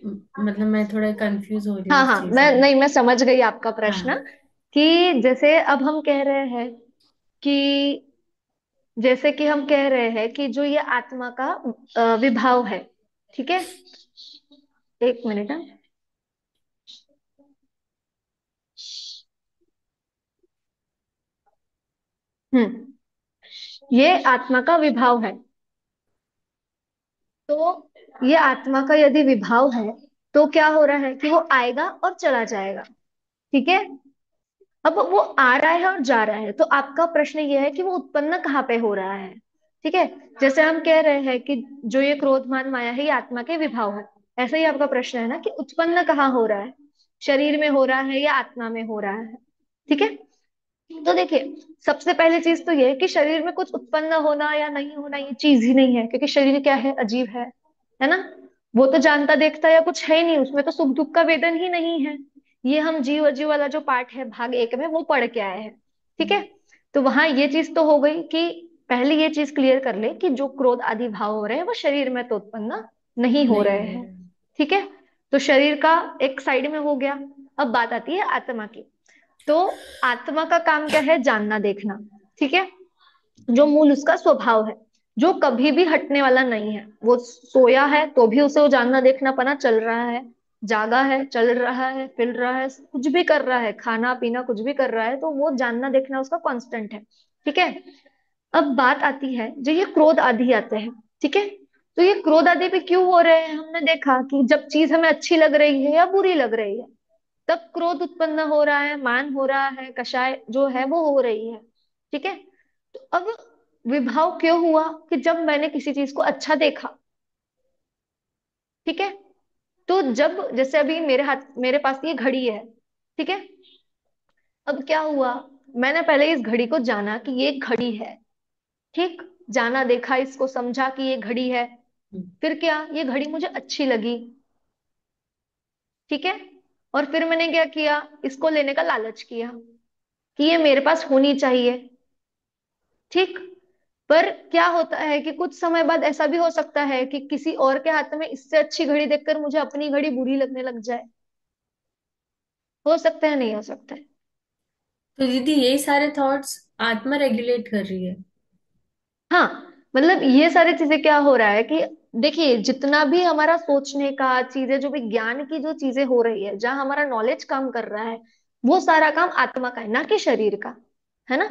मतलब मैं थोड़ा कंफ्यूज हो रही हूँ हाँ इस हाँ, चीज मैं में। नहीं, मैं समझ गई आपका प्रश्न। हाँ। कि जैसे अब हम कह रहे हैं कि, जैसे कि हम कह रहे हैं कि जो ये आत्मा का विभाव है, ठीक है। 1 मिनट, हाँ। ये आत्मा का विभाव है। तो ये आत्मा का यदि विभाव है तो क्या हो रहा है कि वो आएगा और चला जाएगा, ठीक है। अब वो आ रहा है और जा रहा है, तो आपका प्रश्न ये है कि वो उत्पन्न कहाँ पे हो रहा है, ठीक है। जैसे हम कह रहे हैं कि जो ये क्रोध, मान, माया है ये आत्मा के विभाव है। ऐसा ही आपका प्रश्न है ना कि उत्पन्न कहाँ हो रहा है, शरीर में हो रहा है या आत्मा में हो रहा है, ठीक है। तो देखिए, सबसे पहले चीज तो ये है कि शरीर में कुछ उत्पन्न होना या नहीं होना ये चीज ही नहीं है, क्योंकि शरीर क्या है, अजीब है ना। वो तो जानता देखता या कुछ है ही नहीं, उसमें तो सुख दुख का वेदन ही नहीं है। ये हम जीव अजीव वाला जो पार्ट है भाग 1 में वो पढ़ के आए हैं, ठीक है। तो वहां ये चीज तो हो गई कि पहले ये चीज क्लियर कर ले कि जो क्रोध आदि भाव हो रहे हैं वो शरीर में तो उत्पन्न नहीं हो नहीं रहे हो हैं, रहा है। ठीक है। तो शरीर का एक साइड में हो गया। अब बात आती है आत्मा की। तो आत्मा का काम क्या है, जानना देखना, ठीक है। जो मूल उसका स्वभाव है, जो कभी भी हटने वाला नहीं है। वो सोया है तो भी उसे वो जानना देखना पना चल रहा है, जागा है, चल रहा है, फिर रहा है, कुछ भी कर रहा है, खाना पीना कुछ भी कर रहा है, तो वो जानना देखना उसका कांस्टेंट है, ठीक है। अब बात आती है जो ये क्रोध आदि आते हैं, ठीक है। तो ये क्रोध आदि भी क्यों हो रहे हैं, हमने देखा कि जब चीज हमें अच्छी लग रही है या बुरी लग रही है तब क्रोध उत्पन्न हो रहा है, मान हो रहा है, कषाय जो है वो हो रही है, ठीक है। तो अब विभाव क्यों हुआ कि जब मैंने किसी चीज को अच्छा देखा, ठीक है। तो जब जैसे अभी मेरे हाथ, मेरे पास ये घड़ी है, ठीक है। अब क्या हुआ, मैंने पहले इस घड़ी को जाना कि ये घड़ी है, ठीक। जाना देखा, इसको समझा कि ये घड़ी है। फिर क्या, ये घड़ी मुझे अच्छी लगी, ठीक है। और फिर मैंने क्या किया, इसको लेने का लालच किया कि ये मेरे पास होनी चाहिए, ठीक। पर क्या होता है कि कुछ समय बाद ऐसा भी हो सकता है कि किसी और के हाथ में इससे अच्छी घड़ी देखकर मुझे अपनी घड़ी बुरी लगने लग जाए, हो सकते हैं, नहीं हो सकते। तो दीदी यही सारे थॉट्स आत्मा रेगुलेट कर रही है? हाँ, मतलब ये सारी चीजें क्या हो रहा है कि देखिए, जितना भी हमारा सोचने का चीजें, जो भी ज्ञान की जो चीजें हो रही है, जहाँ हमारा नॉलेज काम कर रहा है, वो सारा काम आत्मा का है, ना कि शरीर का। है ना?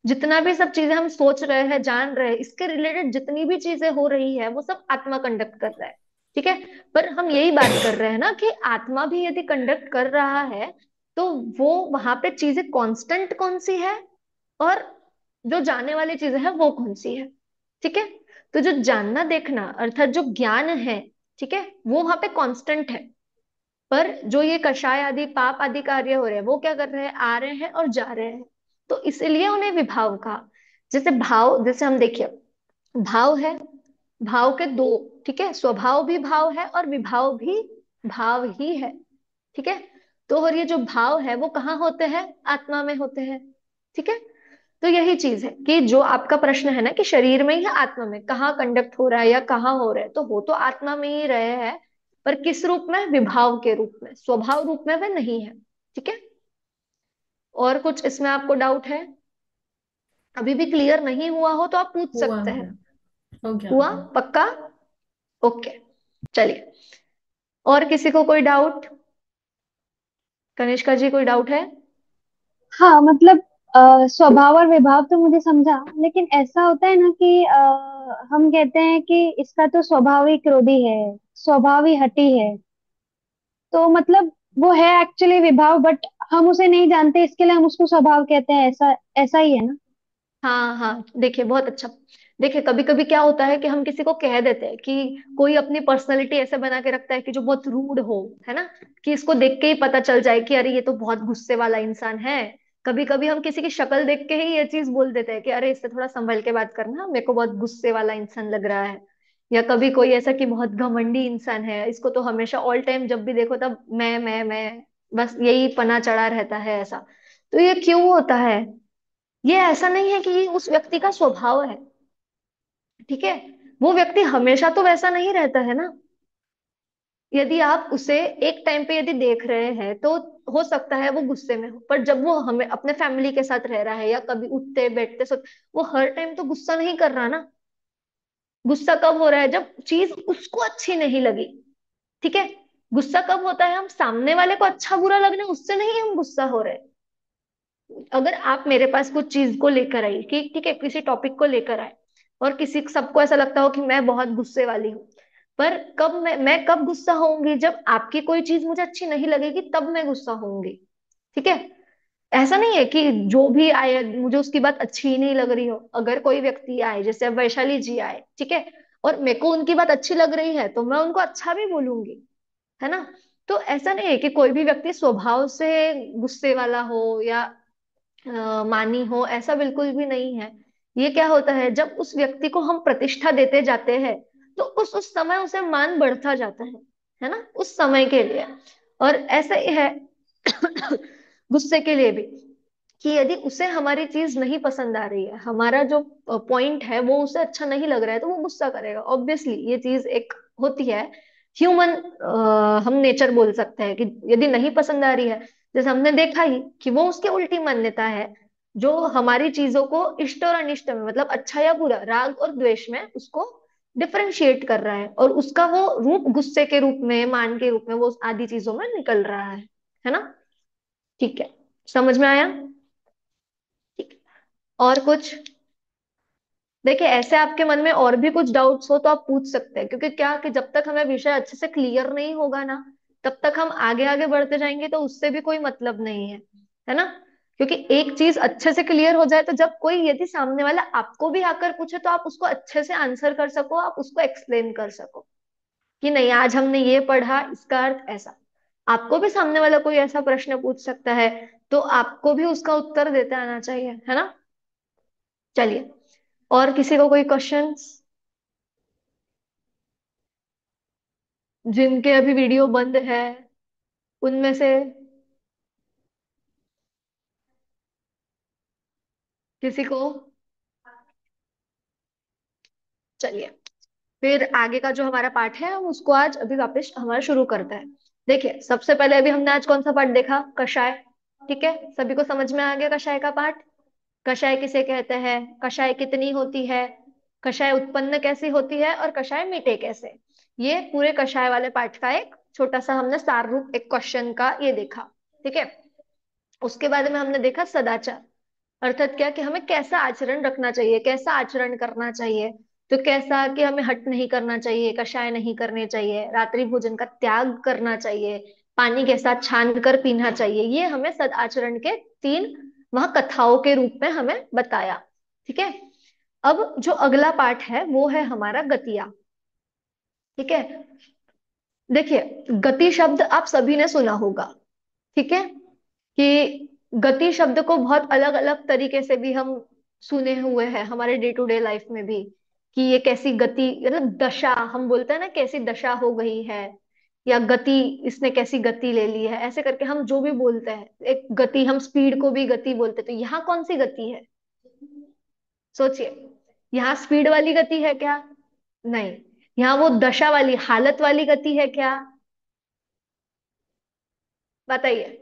जितना भी सब चीजें हम सोच रहे हैं, जान रहे हैं, इसके रिलेटेड जितनी भी चीजें हो रही है, वो सब आत्मा कंडक्ट कर रहा है। ठीक है। पर हम यही बात कर रहे हैं ना कि आत्मा भी यदि कंडक्ट कर रहा है, तो वो वहां पे चीजें कांस्टेंट कौन सी है, और जो जाने वाली चीजें हैं वो कौन सी है। ठीक है। तो जो जानना देखना अर्थात जो ज्ञान है, ठीक है, वो वहां पे कांस्टेंट है। पर जो ये कषाय आदि पाप आदि कार्य हो रहे हैं, वो क्या कर रहे हैं, आ रहे हैं और जा रहे हैं। तो इसलिए उन्हें विभाव कहा। जैसे भाव, जैसे हम देखिए, भाव है, भाव के दो, ठीक है, स्वभाव भी भाव है और विभाव भी भाव ही है। ठीक है। तो और ये जो भाव है वो कहाँ होते हैं, आत्मा में होते हैं। ठीक है। तो यही चीज है कि जो आपका प्रश्न है ना कि शरीर में या आत्मा में कहाँ कंडक्ट हो रहा है या कहाँ हो रहा है, तो हो तो आत्मा में ही रहे हैं, पर किस रूप में, विभाव के रूप में, स्वभाव रूप में वह नहीं है। ठीक है। और कुछ इसमें आपको डाउट है? अभी भी क्लियर नहीं हुआ हो तो आप पूछ हुआ सकते हो हैं। गया, हो गया, हो हुआ गया। पक्का? ओके। चलिए, और किसी को कोई डाउट? कनिष्का जी, कोई डाउट है? हाँ मतलब स्वभाव और विभाव तो मुझे समझा, लेकिन ऐसा होता है ना कि हम कहते हैं कि इसका तो स्वभाव ही क्रोधी है, स्वभाव ही हठी है। तो मतलब वो है एक्चुअली विभाव, बट हम उसे नहीं जानते, इसके लिए हम उसको स्वभाव कहते हैं, ऐसा ऐसा ही है ना? हाँ हाँ, देखिए बहुत अच्छा। देखिए, कभी कभी क्या होता है कि हम किसी को कह देते हैं कि कोई अपनी पर्सनैलिटी ऐसे बना के रखता है कि जो बहुत रूड हो, है ना, कि इसको देख के ही पता चल जाए कि अरे ये तो बहुत गुस्से वाला इंसान है। कभी कभी हम किसी की शक्ल देख के ही ये चीज बोल देते हैं कि अरे इससे थोड़ा संभल के बात करना, मेरे को बहुत गुस्से वाला इंसान लग रहा है। या कभी कोई ऐसा कि बहुत घमंडी इंसान है, इसको तो हमेशा ऑल टाइम जब भी देखो तब मैं बस यही पना चढ़ा रहता है, ऐसा। तो ये क्यों होता है? ये ऐसा नहीं है कि ये उस व्यक्ति का स्वभाव है। ठीक है। वो व्यक्ति हमेशा तो वैसा नहीं रहता है ना। यदि आप उसे एक टाइम पे यदि देख रहे हैं, तो हो सकता है वो गुस्से में हो, पर जब वो हमें अपने फैमिली के साथ रह रहा है या कभी उठते बैठते वो हर टाइम तो गुस्सा नहीं कर रहा ना। गुस्सा कब हो रहा है, जब चीज उसको अच्छी नहीं लगी। ठीक है। गुस्सा कब होता है, हम सामने वाले को अच्छा बुरा लगना उससे नहीं हम गुस्सा हो रहे। अगर आप मेरे पास कुछ चीज को लेकर आई, ठीक ठीक है, किसी टॉपिक को लेकर आए, और किसी सबको ऐसा लगता हो कि मैं बहुत गुस्से वाली हूँ, पर कब मैं कब गुस्सा होऊंगी, जब आपकी कोई चीज मुझे अच्छी नहीं लगेगी तब मैं गुस्सा होऊंगी। ठीक है। ऐसा नहीं है कि जो भी आए मुझे उसकी बात अच्छी ही नहीं लग रही हो। अगर कोई व्यक्ति आए, जैसे अब वैशाली जी आए, ठीक है, और मेरे को उनकी बात अच्छी लग रही है तो मैं उनको अच्छा भी बोलूंगी। है ना? तो ऐसा नहीं है कि कोई भी व्यक्ति स्वभाव से गुस्से वाला हो या मानी हो, ऐसा बिल्कुल भी नहीं है। ये क्या होता है, जब उस व्यक्ति को हम प्रतिष्ठा देते जाते हैं, तो उस समय उसे मान बढ़ता जाता है ना, उस समय के लिए। और ऐसा ही है गुस्से के लिए भी, कि यदि उसे हमारी चीज नहीं पसंद आ रही है, हमारा जो पॉइंट है वो उसे अच्छा नहीं लग रहा है, तो वो गुस्सा करेगा। ऑब्वियसली ये चीज एक होती है, ह्यूमन, हम नेचर बोल सकते हैं कि यदि नहीं पसंद आ रही है, जैसे हमने देखा ही कि वो उसकी उल्टी मान्यता है, जो हमारी चीजों को इष्ट और अनिष्ट में, मतलब अच्छा या बुरा, राग और द्वेष में उसको डिफरेंशिएट कर रहा है, और उसका वो रूप गुस्से के रूप में, मान के रूप में, वो आदि चीजों में निकल रहा है ना? ठीक है। समझ में आया? ठीक है। और कुछ? देखिए, ऐसे आपके मन में और भी कुछ डाउट्स हो तो आप पूछ सकते हैं, क्योंकि क्या कि जब तक हमें विषय अच्छे से क्लियर नहीं होगा ना, तब तक हम आगे आगे बढ़ते जाएंगे तो उससे भी कोई मतलब नहीं है ना? क्योंकि एक चीज अच्छे से क्लियर हो जाए, तो जब कोई यदि सामने वाला आपको भी आकर पूछे, तो आप उसको अच्छे से आंसर कर सको, आप उसको एक्सप्लेन कर सको कि नहीं, आज हमने ये पढ़ा, इसका अर्थ ऐसा। आपको भी सामने वाला कोई ऐसा प्रश्न पूछ सकता है, तो आपको भी उसका उत्तर देते आना चाहिए, है ना? चलिए, और किसी को कोई क्वेश्चंस? जिनके अभी वीडियो बंद है, उनमें से किसी को? चलिए, फिर आगे का जो हमारा पाठ है हम उसको आज अभी वापस हमारा शुरू करते हैं। देखिए, सबसे पहले अभी हमने आज कौन सा पाठ देखा? कषाय। ठीक है, सभी को समझ में आ गया कषाय का पाठ। कषाय किसे कहते हैं, कषाय कितनी होती है, कषाय उत्पन्न कैसी होती है, और कषाय मीठे कैसे। ये पूरे कषाय वाले पाठ का एक छोटा सा हमने सार रूप एक क्वेश्चन का ये देखा। ठीक है, उसके बाद में हमने देखा सदाचार। अर्थात क्या, कि हमें कैसा आचरण रखना चाहिए, कैसा आचरण करना चाहिए। तो कैसा कि हमें हट नहीं करना चाहिए, कषाय नहीं करने चाहिए, रात्रि भोजन का त्याग करना चाहिए, पानी के साथ छान कर पीना चाहिए। ये हमें सद आचरण के तीन वह कथाओं के रूप में हमें बताया। ठीक है, अब जो अगला पाठ है वो है हमारा गतिया। ठीक है, देखिए, गति शब्द आप सभी ने सुना होगा। ठीक है, कि गति शब्द को बहुत अलग अलग तरीके से भी हम सुने हुए हैं हमारे डे टू डे लाइफ में भी, कि ये कैसी गति, मतलब दशा हम बोलते हैं ना, कैसी दशा हो गई है, या गति, इसने कैसी गति ले ली है, ऐसे करके हम जो भी बोलते हैं एक गति, हम स्पीड को भी गति बोलते हैं। तो यहाँ कौन सी गति है? सोचिए, यहाँ स्पीड वाली गति है क्या? नहीं। यहाँ वो दशा वाली, हालत वाली गति है क्या? बताइए।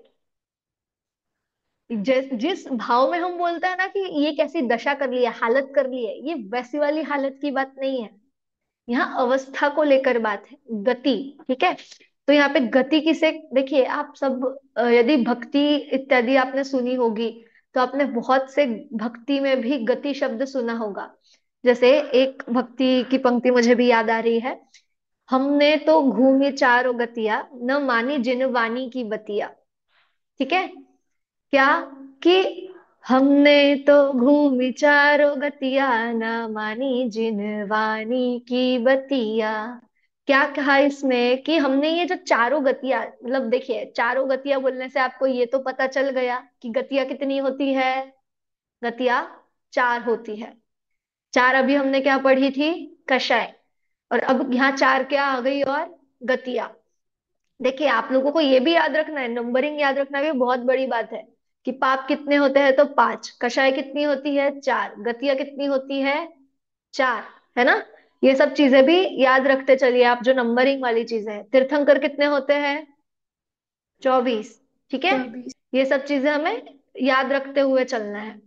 जिस भाव में हम बोलते हैं ना कि ये कैसी दशा कर ली है, हालत कर ली है, ये वैसी वाली हालत की बात नहीं है। यहाँ अवस्था को लेकर बात है, गति। ठीक है, तो यहाँ पे गति किसे, देखिए आप सब यदि भक्ति इत्यादि आपने सुनी होगी, तो आपने बहुत से भक्ति में भी गति शब्द सुना होगा। जैसे एक भक्ति की पंक्ति मुझे भी याद आ रही है, हमने तो घूमी चारों गतिया, न मानी जिन वाणी की बतिया। ठीक है, क्या, कि हमने तो घूमी चारों गतिया, न मानी जिन वाणी की बतिया। क्या कहा इसमें, कि हमने ये जो चारों गतियां, मतलब देखिए चारों गतियां बोलने से आपको ये तो पता चल गया कि गतियां कितनी होती है। गतियां चार होती है। चार अभी हमने क्या पढ़ी थी? कषाय। और अब यहाँ चार क्या आ गई, और गतियां। देखिए, आप लोगों को ये भी याद रखना है, नंबरिंग याद रखना भी बहुत बड़ी बात है, कि पाप कितने होते हैं, तो पांच, कषाय कितनी होती है, चार, गतिया कितनी होती है, चार, है ना। ये सब चीजें भी याद रखते चलिए आप, जो नंबरिंग वाली चीजें हैं। तीर्थंकर कितने होते हैं? 24। ठीक है, 24। ये सब चीजें हमें याद रखते हुए चलना है।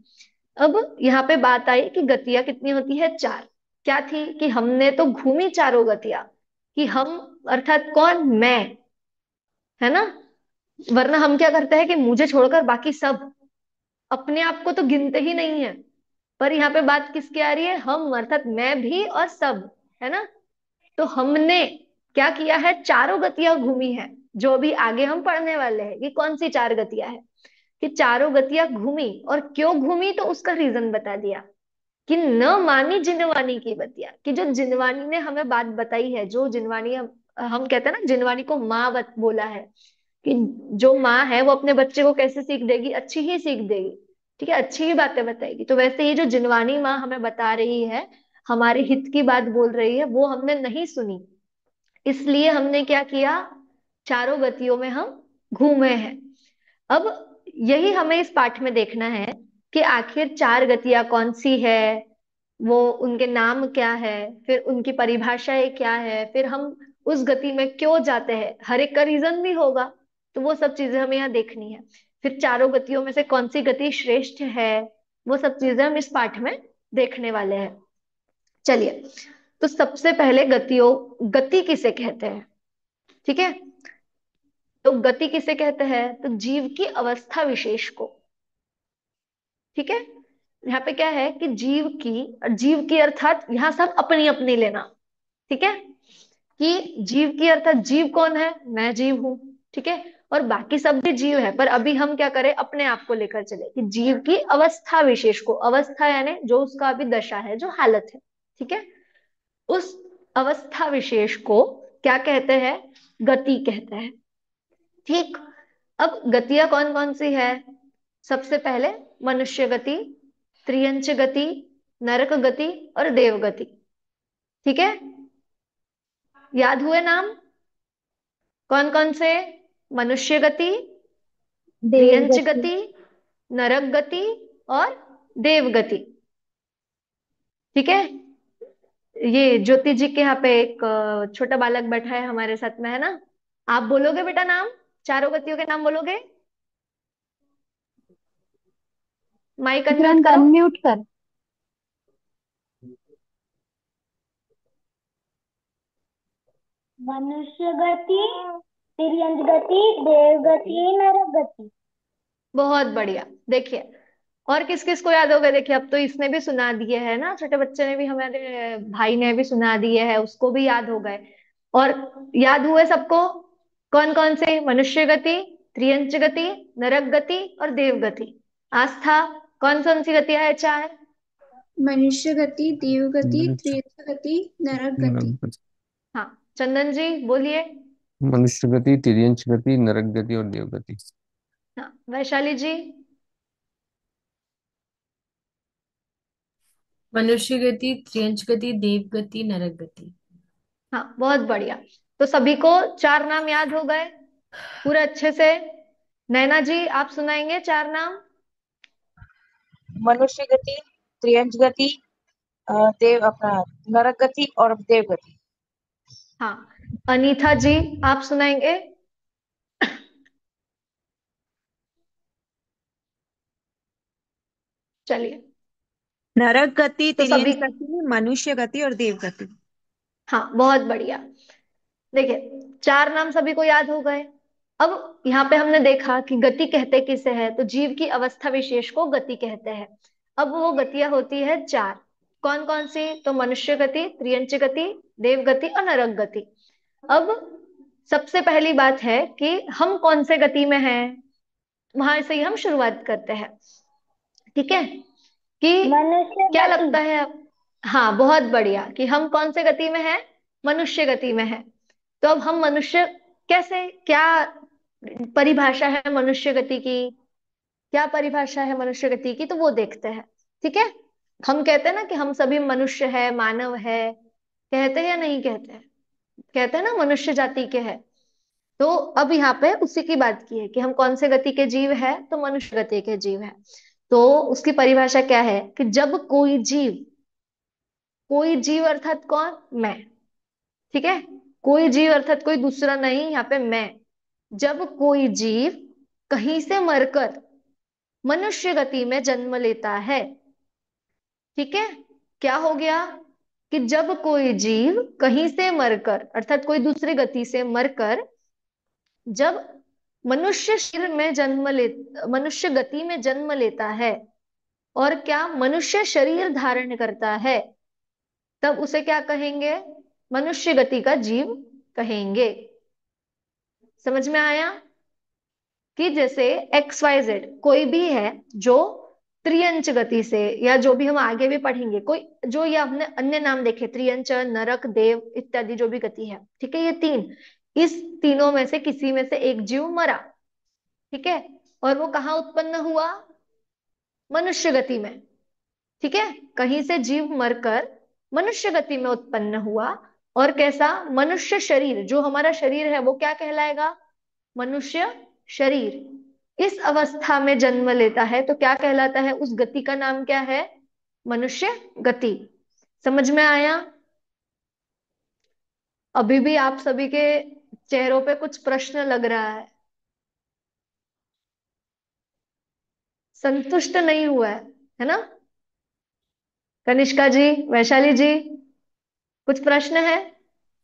अब यहाँ पे बात आई कि गतियां कितनी होती है, चार। क्या थी, कि हमने तो घूमी चारों गतियां, कि हम अर्थात कौन, मैं, है ना। वरना हम क्या करते हैं कि मुझे छोड़कर बाकी सब, अपने आप को तो गिनते ही नहीं है। पर यहाँ पे बात किसकी आ रही है? हम, अर्थात मैं भी और सब, है ना। तो हमने क्या किया है? चारों गतियां घूमी है। जो भी आगे हम पढ़ने वाले हैं कि कौन सी चार गतियां है, कि चारों गतियां घूमी, और क्यों घूमी तो उसका रीजन बता दिया, कि न मानी जिनवानी की बतिया, कि जो जिनवानी ने हमें बात बताई है, जो जिनवानी हम कहते हैं ना, जिनवानी को माँ बोला है, कि जो माँ है वो अपने बच्चे को कैसे सीख देगी? अच्छी ही सीख देगी। ठीक है, अच्छी ही बातें बताएगी। तो वैसे ही जो जिनवानी माँ हमें बता रही है, हमारे हित की बात बोल रही है, वो हमने नहीं सुनी। इसलिए हमने क्या किया? चारों गतियों में हम घूमे हैं। अब यही हमें इस पाठ में देखना है, कि आखिर चार गतियां कौन सी है, वो उनके नाम क्या है, फिर उनकी परिभाषाएं क्या है, फिर हम उस गति में क्यों जाते हैं, हर एक का रीजन भी होगा। तो वो सब चीजें हमें यहाँ देखनी है। फिर चारों गतियों में से कौन सी गति श्रेष्ठ है, वो सब चीजें हम इस पाठ में देखने वाले हैं। चलिए, तो सबसे पहले गतियों, गति किसे कहते हैं? ठीक है, तो गति किसे कहते हैं? तो जीव की अवस्था विशेष को। ठीक है, यहाँ पे क्या है, कि जीव की, और जीव की अर्थात यहाँ सब अपनी अपनी लेना। ठीक है, कि जीव की अर्थात जीव कौन है? मैं जीव हूं। ठीक है, और बाकी सब भी जीव है, पर अभी हम क्या करें, अपने आप को लेकर चले, कि जीव की अवस्था विशेष को, अवस्था यानी जो उसका अभी दशा है, जो हालत है। ठीक है, उस अवस्था विशेष को क्या कहते हैं? गति कहते हैं। ठीक, अब गतियां कौन कौन सी है? सबसे पहले मनुष्य गति, त्रियंच गति, नरक गति और देव गति। ठीक है, याद हुए नाम? कौन कौन से? मनुष्य गति, देव त्रियंच गति। गति, नरक गति और देव गति। ठीक है, ये ज्योति जी के यहाँ पे एक छोटा बालक बैठा है हमारे साथ में, है ना। आप बोलोगे बेटा नाम, चारों गतियों के नाम बोलोगे? माइक अनम्यूट तुरंत करो। अनम्यूट कर। मनुष्य गति, तिर्यंत गति, देव गति, नरक गति। बहुत बढ़िया। देखिए, और किस किस को याद हो गया? देखिए, अब तो इसने भी सुना दिए है ना, छोटे बच्चे ने भी, हमारे भाई ने भी सुना दिए है, उसको भी याद हो गए। और याद हुए सबको? कौन कौन से? मनुष्य गति, त्रियंच गति, नरक गति और देव गति। आस्था, कौन कौन सी गतियां है चार? मनुष्य गति, देव गति, मनुष्य त्रियत गति, नरक गति। हाँ, चंदन जी बोलिए। मनुष्य गति, तिर्यंच गति, नरक गति और देव गति। हाँ, वैशाली जी। मनुष्य गति, त्रियंच गति, देव गति, नरक गति। हाँ, बहुत बढ़िया। तो सभी को चार नाम याद हो गए पूरे अच्छे से? नैना जी, आप सुनाएंगे चार नाम? मनुष्य गति, त्रियंच गति, देव अपना नरक गति और देव गति। हाँ, अनीथा जी, आप सुनाएंगे? चलिए। नरक गति, तो सभी, तिर्यंच गति, मनुष्य गति और देव गति। हाँ बहुत बढ़िया। देखिए, चार नाम सभी को याद हो गए। अब यहाँ पे हमने देखा कि गति कहते किसे है, तो जीव की अवस्था विशेष को गति कहते हैं। अब वो गतियां होती है चार। कौन कौन सी? तो मनुष्य गति, त्रियंच गति, देव गति और नरक गति। अब सबसे पहली बात है कि हम कौन से गति में हैं, वहां से ही हम शुरुआत करते हैं। ठीक है, कि मनुष्य क्या गति। लगता है अब? हाँ, बहुत बढ़िया, कि हम कौन से गति में हैं? मनुष्य गति में है। तो अब हम मनुष्य कैसे, क्या परिभाषा है मनुष्य गति की, क्या परिभाषा है मनुष्य गति की, तो वो देखते हैं। ठीक है, हम कहते हैं ना कि हम सभी मनुष्य है, मानव है, कहते हैं या नहीं कहते हैं? कहते हैं ना, मनुष्य जाति के हैं। तो अब यहाँ पे उसी की बात की है कि हम कौन से गति के जीव है, तो मनुष्य गति के जीव है। तो उसकी परिभाषा क्या है कि जब कोई जीव, कोई जीव अर्थात कौन? मैं। ठीक है, कोई जीव अर्थात कोई दूसरा नहीं, यहाँ पे मैं। जब कोई जीव कहीं से मरकर मनुष्य गति में जन्म लेता है, ठीक है, क्या हो गया कि जब कोई जीव कहीं से मरकर अर्थात कोई दूसरी गति से मरकर जब मनुष्य शरीर में जन्म ले, मनुष्य गति में जन्म लेता है और क्या मनुष्य शरीर धारण करता है, तब उसे क्या कहेंगे? मनुष्य गति का जीव कहेंगे। समझ में आया? कि जैसे एक्स वाई जेड कोई भी है जो त्रियंच गति से, या जो भी हम आगे भी पढ़ेंगे, कोई जो ये हमने अन्य नाम देखे, त्रियंच, नरक, देव इत्यादि जो भी गति है, ठीक है, ये तीन, इस तीनों में से किसी में से एक जीव मरा, ठीक है, और वो कहाँ उत्पन्न हुआ? मनुष्य गति में। ठीक है, कहीं से जीव मरकर मनुष्य गति में उत्पन्न हुआ, और कैसा? मनुष्य शरीर, जो हमारा शरीर है वो क्या कहलाएगा? मनुष्य शरीर। इस अवस्था में जन्म लेता है तो क्या कहलाता है? उस गति का नाम क्या है? मनुष्य गति। समझ में आया? अभी भी आप सभी के चेहरों पे कुछ प्रश्न लग रहा है, संतुष्ट नहीं हुआ है ना? कनिष्का जी, वैशाली जी, कुछ प्रश्न है?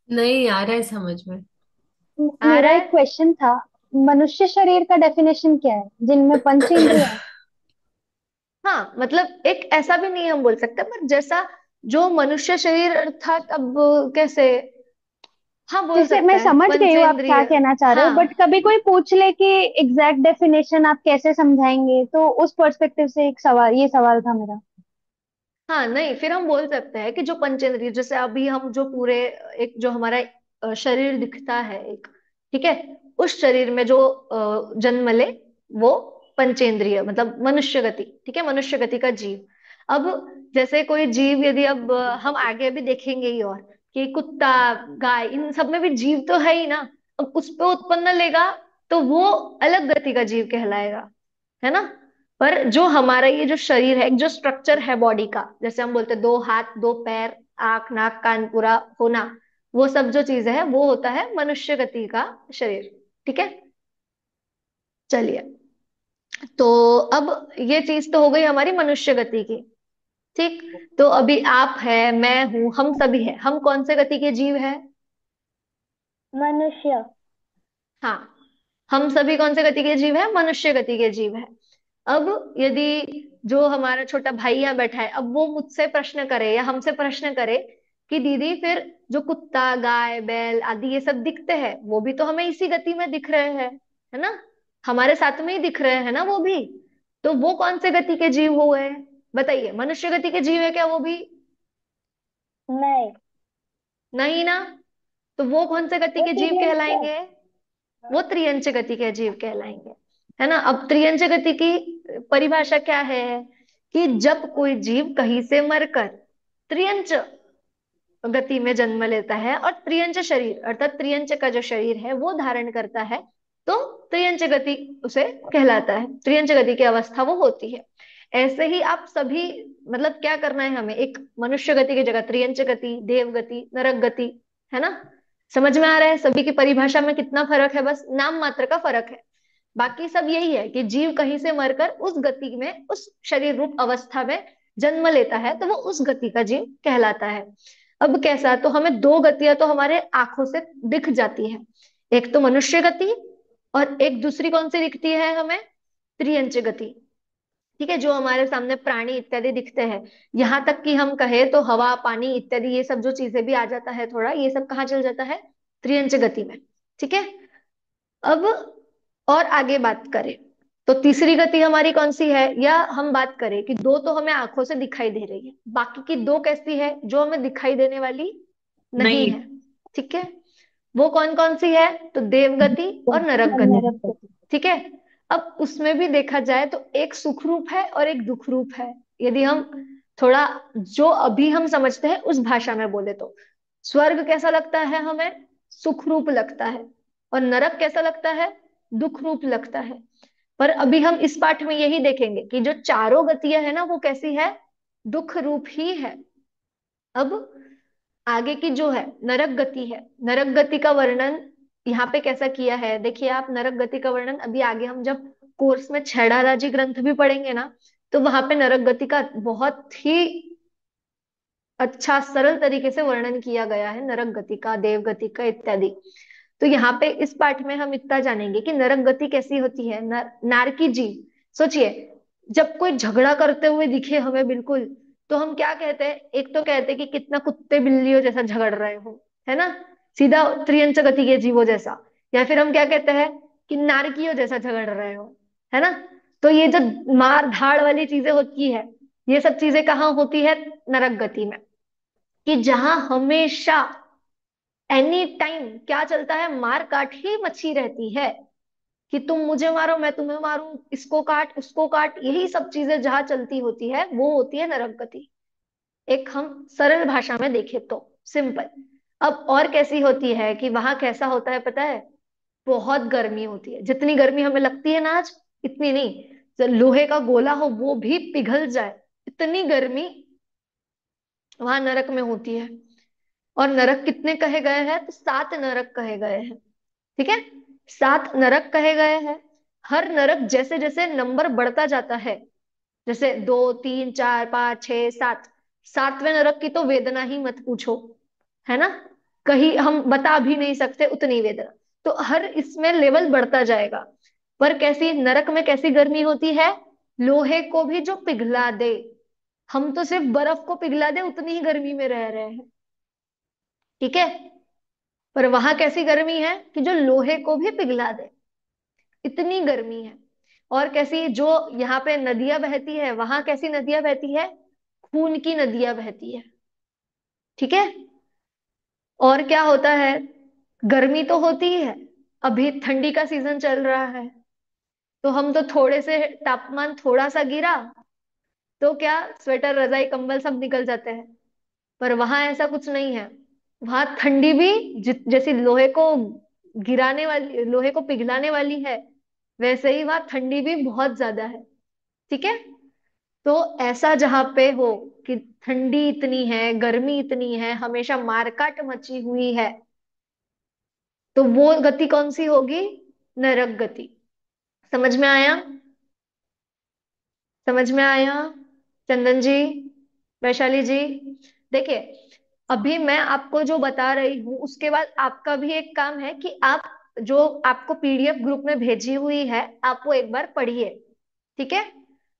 नहीं आ रहा है समझ में। आ मेरा रहा एक है? क्वेश्चन था। मनुष्य शरीर का डेफिनेशन क्या है जिनमें पंच इंद्रियां हैं? हाँ, मतलब एक ऐसा भी नहीं हम बोल सकते, पर जैसा जो मनुष्य शरीर अर्थात, अब कैसे, हाँ बोल जैसे मैं सकते हैं समझ गई हूँ आप क्या पंचेंद्रिय। कहना चाह रहे हो, बट हाँ। कभी कोई पूछ ले कि एग्जैक्ट डेफिनेशन आप कैसे समझाएंगे, तो उस पर्सपेक्टिव से एक सवाल, ये सवाल था मेरा। हाँ, नहीं, फिर हम बोल सकते हैं कि जो पंचेंद्रिय, जैसे अभी हम जो पूरे, एक जो हमारा शरीर दिखता है एक, ठीक है, उस शरीर में जो जन्म ले, वो पंचेंद्रिय मतलब मनुष्य गति, ठीक है, मनुष्य गति का जीव। अब जैसे कोई जीव, यदि अब हम आगे भी देखेंगे ही, और कि कुत्ता, गाय, इन सब में भी जीव तो है ही ना, अब उस पे उत्पन्न लेगा तो वो अलग गति का जीव कहलाएगा, है ना? पर जो हमारा ये जो शरीर है, एक जो स्ट्रक्चर है बॉडी का, जैसे हम बोलते हैं दो हाथ, दो पैर, आंख, नाक, कान पूरा होना, वो सब जो चीजें है वो होता है मनुष्य गति का शरीर। ठीक है, चलिए। तो अब ये चीज तो हो गई हमारी मनुष्य गति की। ठीक, तो अभी आप है, मैं हूं, हम सभी है, हम कौन से गति के जीव है? मनुष्य। हाँ, हम सभी कौन से गति के जीव है? मनुष्य गति के जीव है। अब यदि जो हमारा छोटा भाई यहाँ बैठा है, अब वो मुझसे प्रश्न करे या हमसे प्रश्न करे कि दीदी फिर जो कुत्ता, गाय, बैल आदि ये सब दिखते हैं, वो भी तो हमें इसी गति में दिख रहे हैं, है ना? हमारे साथ में ही दिख रहे हैं ना वो भी। तो वो कौन से गति के जीव हुए? बताइए, मनुष्य गति के जीव है क्या वो भी? नहीं। नहीं ना। तो वो कौन से गति वो के जीव तिर्यंत है। कहलाएंगे? वो त्रियंच गति के जीव कहलाएंगे, है ना? अब त्रियंच गति की परिभाषा क्या है? कि जब कोई जीव कहीं से मरकर त्रियंच गति में जन्म लेता है और त्रियंच शरीर अर्थात त्रियंच का जो शरीर है वो धारण करता है, तो त्रियंच गति उसे कहलाता है, त्रियंच गति की अवस्था वो होती है। ऐसे ही आप सभी, मतलब क्या करना है हमें, एक मनुष्य गति की जगह त्रियंच गति, देव गति, नरक गति, है ना? समझ में आ रहा है सभी की परिभाषा में कितना फर्क है? बस नाम मात्र का फर्क है, बाकी सब यही है कि जीव कहीं से मरकर उस गति में, उस शरीर रूप अवस्था में जन्म लेता है, तो वो उस गति का जीव कहलाता है। अब कैसा, तो हमें दो गतियां तो हमारे आंखों से दिख जाती है, एक तो मनुष्य गति और एक दूसरी कौन सी दिखती है हमें? त्रियंच गति। ठीक है, जो हमारे सामने प्राणी इत्यादि दिखते हैं, यहाँ तक कि हम कहे तो हवा, पानी इत्यादि ये सब जो चीजें भी आ जाता है थोड़ा, ये सब कहाँ चल जाता है? त्रियंच गति में। ठीक है, अब और आगे बात करें तो तीसरी गति हमारी कौन सी है, या हम बात करें कि दो तो हमें आंखों से दिखाई दे रही है, बाकी की दो कैसी है? जो हमें दिखाई देने वाली नहीं नहीं। है। ठीक है, वो कौन कौन सी है? तो देव गति और नरक गति। ठीक है, अब उसमें भी देखा जाए तो एक सुख रूप है और एक दुख रूप है। यदि हम थोड़ा जो अभी हम समझते हैं उस भाषा में बोले तो स्वर्ग कैसा लगता है हमें? सुख रूप लगता है। और नरक कैसा लगता है? दुख रूप लगता है। पर अभी हम इस पाठ में यही देखेंगे कि जो चारों गतियां है ना वो कैसी है? दुख रूप ही है। अब आगे की जो है नरक गति है, नरक गति का वर्णन यहाँ पे कैसा किया है देखिए आप। नरक गति का वर्णन अभी आगे हम जब कोर्स में छेड़ा राजी ग्रंथ भी पढ़ेंगे ना, तो वहां पे नरक गति का बहुत ही अच्छा सरल तरीके से वर्णन किया गया है, नरक गति का, देव गति का इत्यादि। तो यहाँ पे इस पाठ में हम इतना जानेंगे कि नरक गति कैसी होती है। नारकी जीव, सोचिए, जब कोई झगड़ा करते हुए दिखे हमें बिल्कुल, तो हम क्या कहते हैं? एक तो कहते हैं कि कितना कुत्ते बिल्लियों जैसा झगड़ रहे हो, है ना? सीधा त्रियंच गति के जीवों जैसा। या फिर हम क्या कहते हैं कि नारकियों जैसा झगड़ रहे हो, है ना? तो ये जो मार धाड़ वाली चीजें होती है, ये सब चीजें कहाँ होती है? नरक गति में। कि जहां हमेशा एनी टाइम क्या चलता है? मार काट ही मची रहती है, कि तुम मुझे मारो, मैं तुम्हें मारूं, इसको काट, उसको काट, यही सब चीजें जहां चलती होती है वो होती है नरक गति। एक हम सरल भाषा में देखें तो सिंपल। अब और कैसी होती है कि वहां कैसा होता है पता है? बहुत गर्मी होती है, जितनी गर्मी हमें लगती है ना आज, इतनी नहीं। जो लोहे का गोला हो वो भी पिघल जाए, इतनी गर्मी वहां नरक में होती है। और नरक कितने कहे गए हैं? तो 7 नरक कहे गए हैं। ठीक है, 7 नरक कहे गए हैं। हर नरक जैसे जैसे नंबर बढ़ता जाता है, जैसे 2, 3, 4, 5, 6, 7, 7वें नरक की तो वेदना ही मत पूछो, है ना? कहीं हम बता भी नहीं सकते उतनी वेदना। तो हर इसमें लेवल बढ़ता जाएगा। पर कैसी नरक में कैसी गर्मी होती है? लोहे को भी जो पिघला दे। हम तो सिर्फ बर्फ को पिघला दे उतनी ही गर्मी में रह रहे हैं। ठीक है, पर वहां कैसी गर्मी है कि जो लोहे को भी पिघला दे, इतनी गर्मी है। और कैसी, जो यहाँ पे नदियां बहती है, वहां कैसी नदियां बहती है? खून की नदियां बहती है। ठीक है, और क्या होता है? गर्मी तो होती ही है, अभी ठंडी का सीजन चल रहा है, तो हम तो थोड़े से तापमान थोड़ा सा गिरा तो क्या स्वेटर, रजाई, कंबल सब निकल जाते हैं। पर वहां ऐसा कुछ नहीं है। वहां ठंडी भी जैसी लोहे को गिराने वाली, लोहे को पिघलाने वाली है, वैसे ही वहां ठंडी भी बहुत ज्यादा है। ठीक है, तो ऐसा जहां पे हो कि ठंडी इतनी है, गर्मी इतनी है, हमेशा मारकाट मची हुई है, तो वो गति कौन सी होगी? नरक गति। समझ में आया? समझ में आया? चंदन जी, वैशाली जी, देखिए, अभी मैं आपको जो बता रही हूँ उसके बाद आपका भी एक काम है कि आप जो आपको पीडीएफ ग्रुप में भेजी हुई है आप वो एक बार पढ़िए। ठीक है?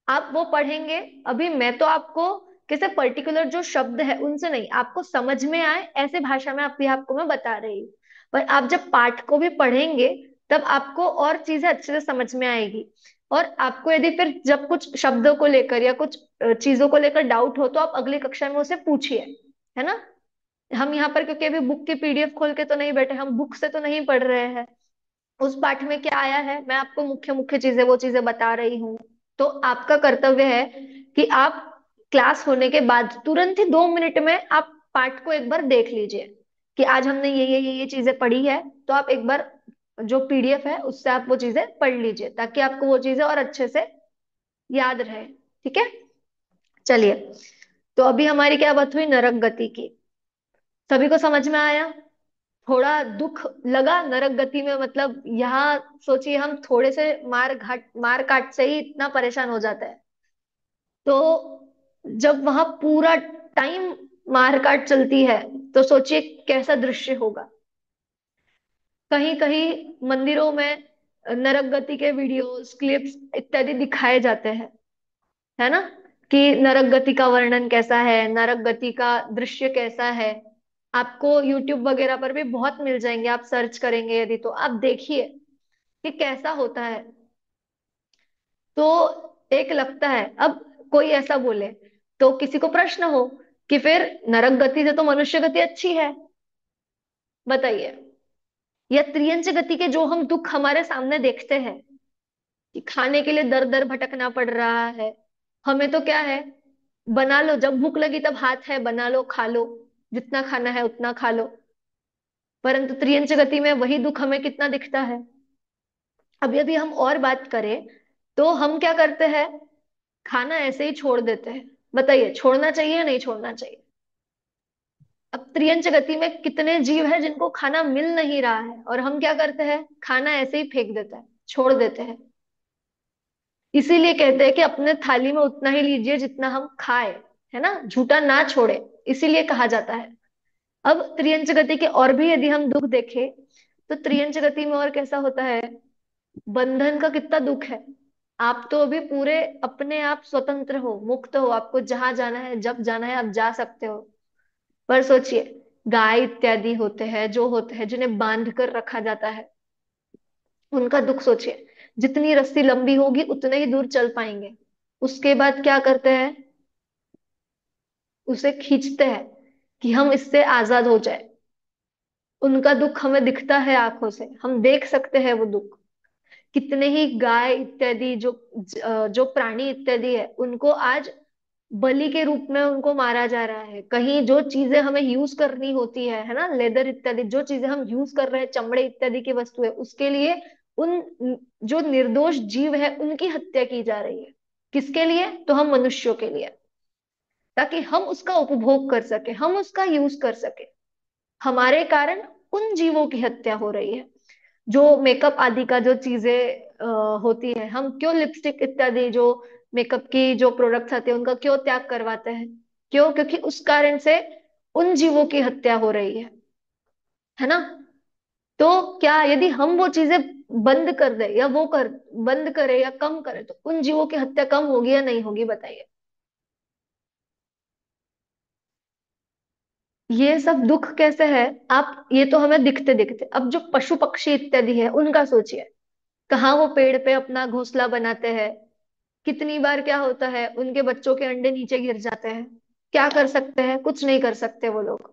आप वो पढ़ेंगे। अभी मैं तो आपको किसी पर्टिकुलर जो शब्द है उनसे नहीं, आपको समझ में आए ऐसे भाषा में अभी आपको मैं बता रही हूँ। पर आप जब पाठ को भी पढ़ेंगे तब आपको और चीजें अच्छे से समझ में आएगी। और आपको यदि फिर जब कुछ शब्दों को लेकर या कुछ चीजों को लेकर डाउट हो तो आप अगली कक्षा में उसे पूछिए। है ना? हम यहाँ पर क्योंकि अभी बुक की पीडीएफ खोल के तो नहीं बैठे, हम बुक से तो नहीं पढ़ रहे हैं। उस पाठ में क्या आया है मैं आपको मुख्य मुख्य चीजें वो चीजें बता रही हूँ। तो आपका कर्तव्य है कि आप क्लास होने के बाद तुरंत ही 2 मिनट में आप पाठ को एक बार देख लीजिए कि आज हमने ये चीजें पढ़ी है। तो आप एक बार जो पीडीएफ है उससे आप वो चीजें पढ़ लीजिए ताकि आपको वो चीजें और अच्छे से याद रहे। ठीक है? चलिए, तो अभी हमारी क्या बात हुई? नरक गति की। सभी को समझ में आया? थोड़ा दुख लगा नरक गति में? मतलब यहाँ सोचिए, हम थोड़े से मार काट से ही इतना परेशान हो जाता है, तो जब वहां पूरा टाइम मार काट चलती है तो सोचिए कैसा दृश्य होगा। कहीं कहीं मंदिरों में नरक गति के वीडियोस, क्लिप्स इत्यादि दिखाए जाते हैं। है ना? कि नरक गति का वर्णन कैसा है, नरक गति का दृश्य कैसा है। आपको यूट्यूब वगैरह पर भी बहुत मिल जाएंगे, आप सर्च करेंगे यदि तो आप देखिए कि कैसा होता है। तो एक लगता है, अब कोई ऐसा बोले तो किसी को प्रश्न हो कि फिर नरक गति से तो मनुष्य गति अच्छी है, बताइए। या त्रियंच गति के जो हम दुख हमारे सामने देखते हैं कि खाने के लिए दर दर भटकना पड़ रहा है, हमें तो क्या है, बना लो, जब भूख लगी तब हाथ है, बना लो खा लो, जितना खाना है उतना खा लो। परंतु त्रियंच गति में वही दुख हमें कितना दिखता है। अभी अभी हम और बात करें तो हम क्या करते हैं? खाना ऐसे ही छोड़ देते हैं। बताइए, छोड़ना चाहिए या नहीं छोड़ना चाहिए? अब त्रियंच गति में कितने जीव है जिनको खाना मिल नहीं रहा है और हम क्या करते हैं? खाना ऐसे ही फेंक देते हैं, छोड़ देते हैं। इसीलिए कहते हैं कि अपने थाली में उतना ही लीजिए जितना हम खाए। है ना? झूठा ना छोड़े, इसीलिए कहा जाता है। अब त्रियंच गति के और भी यदि हम दुख देखें तो त्रियंच गति में और कैसा होता है? बंधन का कितना दुख है। आप तो अभी पूरे अपने आप स्वतंत्र हो, मुक्त हो, आपको जहां जाना है जब जाना है आप जा सकते हो। पर सोचिए, गाय इत्यादि होते हैं, जो होते हैं जिन्हें बांध कर रखा जाता है, उनका दुख सोचिए। जितनी रस्सी लंबी होगी उतने ही दूर चल पाएंगे, उसके बाद क्या करते हैं? उसे खींचते हैं कि हम इससे आजाद हो जाए। उनका दुख हमें दिखता है, आंखों से हम देख सकते हैं वो दुख। कितने ही गाय इत्यादि जो प्राणी इत्यादि है उनको आज बलि के रूप में उनको मारा जा रहा है। कहीं जो चीजें हमें यूज करनी होती है ना, लेदर इत्यादि जो चीजें हम यूज कर रहे हैं, चमड़े इत्यादि की वस्तु है, उसके लिए उन जो निर्दोष जीव है उनकी हत्या की जा रही है। किसके लिए? तो हम मनुष्यों के लिए, ताकि हम उसका उपभोग कर सके, हम उसका यूज कर सके। हमारे कारण उन जीवों की हत्या हो रही है। जो मेकअप आदि का जो चीजें होती है, हम क्यों लिपस्टिक इत्यादि जो मेकअप की जो प्रोडक्ट्स आते हैं उनका क्यों त्याग करवाते हैं? क्यों? क्योंकि उस कारण से उन जीवों की हत्या हो रही है ना? तो क्या यदि हम वो चीजें बंद कर दे या वो कर बंद करे या कम करे तो उन जीवों की हत्या कम होगी या नहीं होगी? बताइए। ये सब दुख कैसे है? आप ये तो हमें दिखते दिखते, अब जो पशु पक्षी इत्यादि है उनका सोचिए। कहाँ वो पेड़ पे अपना घोंसला बनाते हैं, कितनी बार क्या होता है उनके बच्चों के अंडे नीचे गिर जाते हैं। क्या कर सकते हैं? कुछ नहीं कर सकते वो लोग।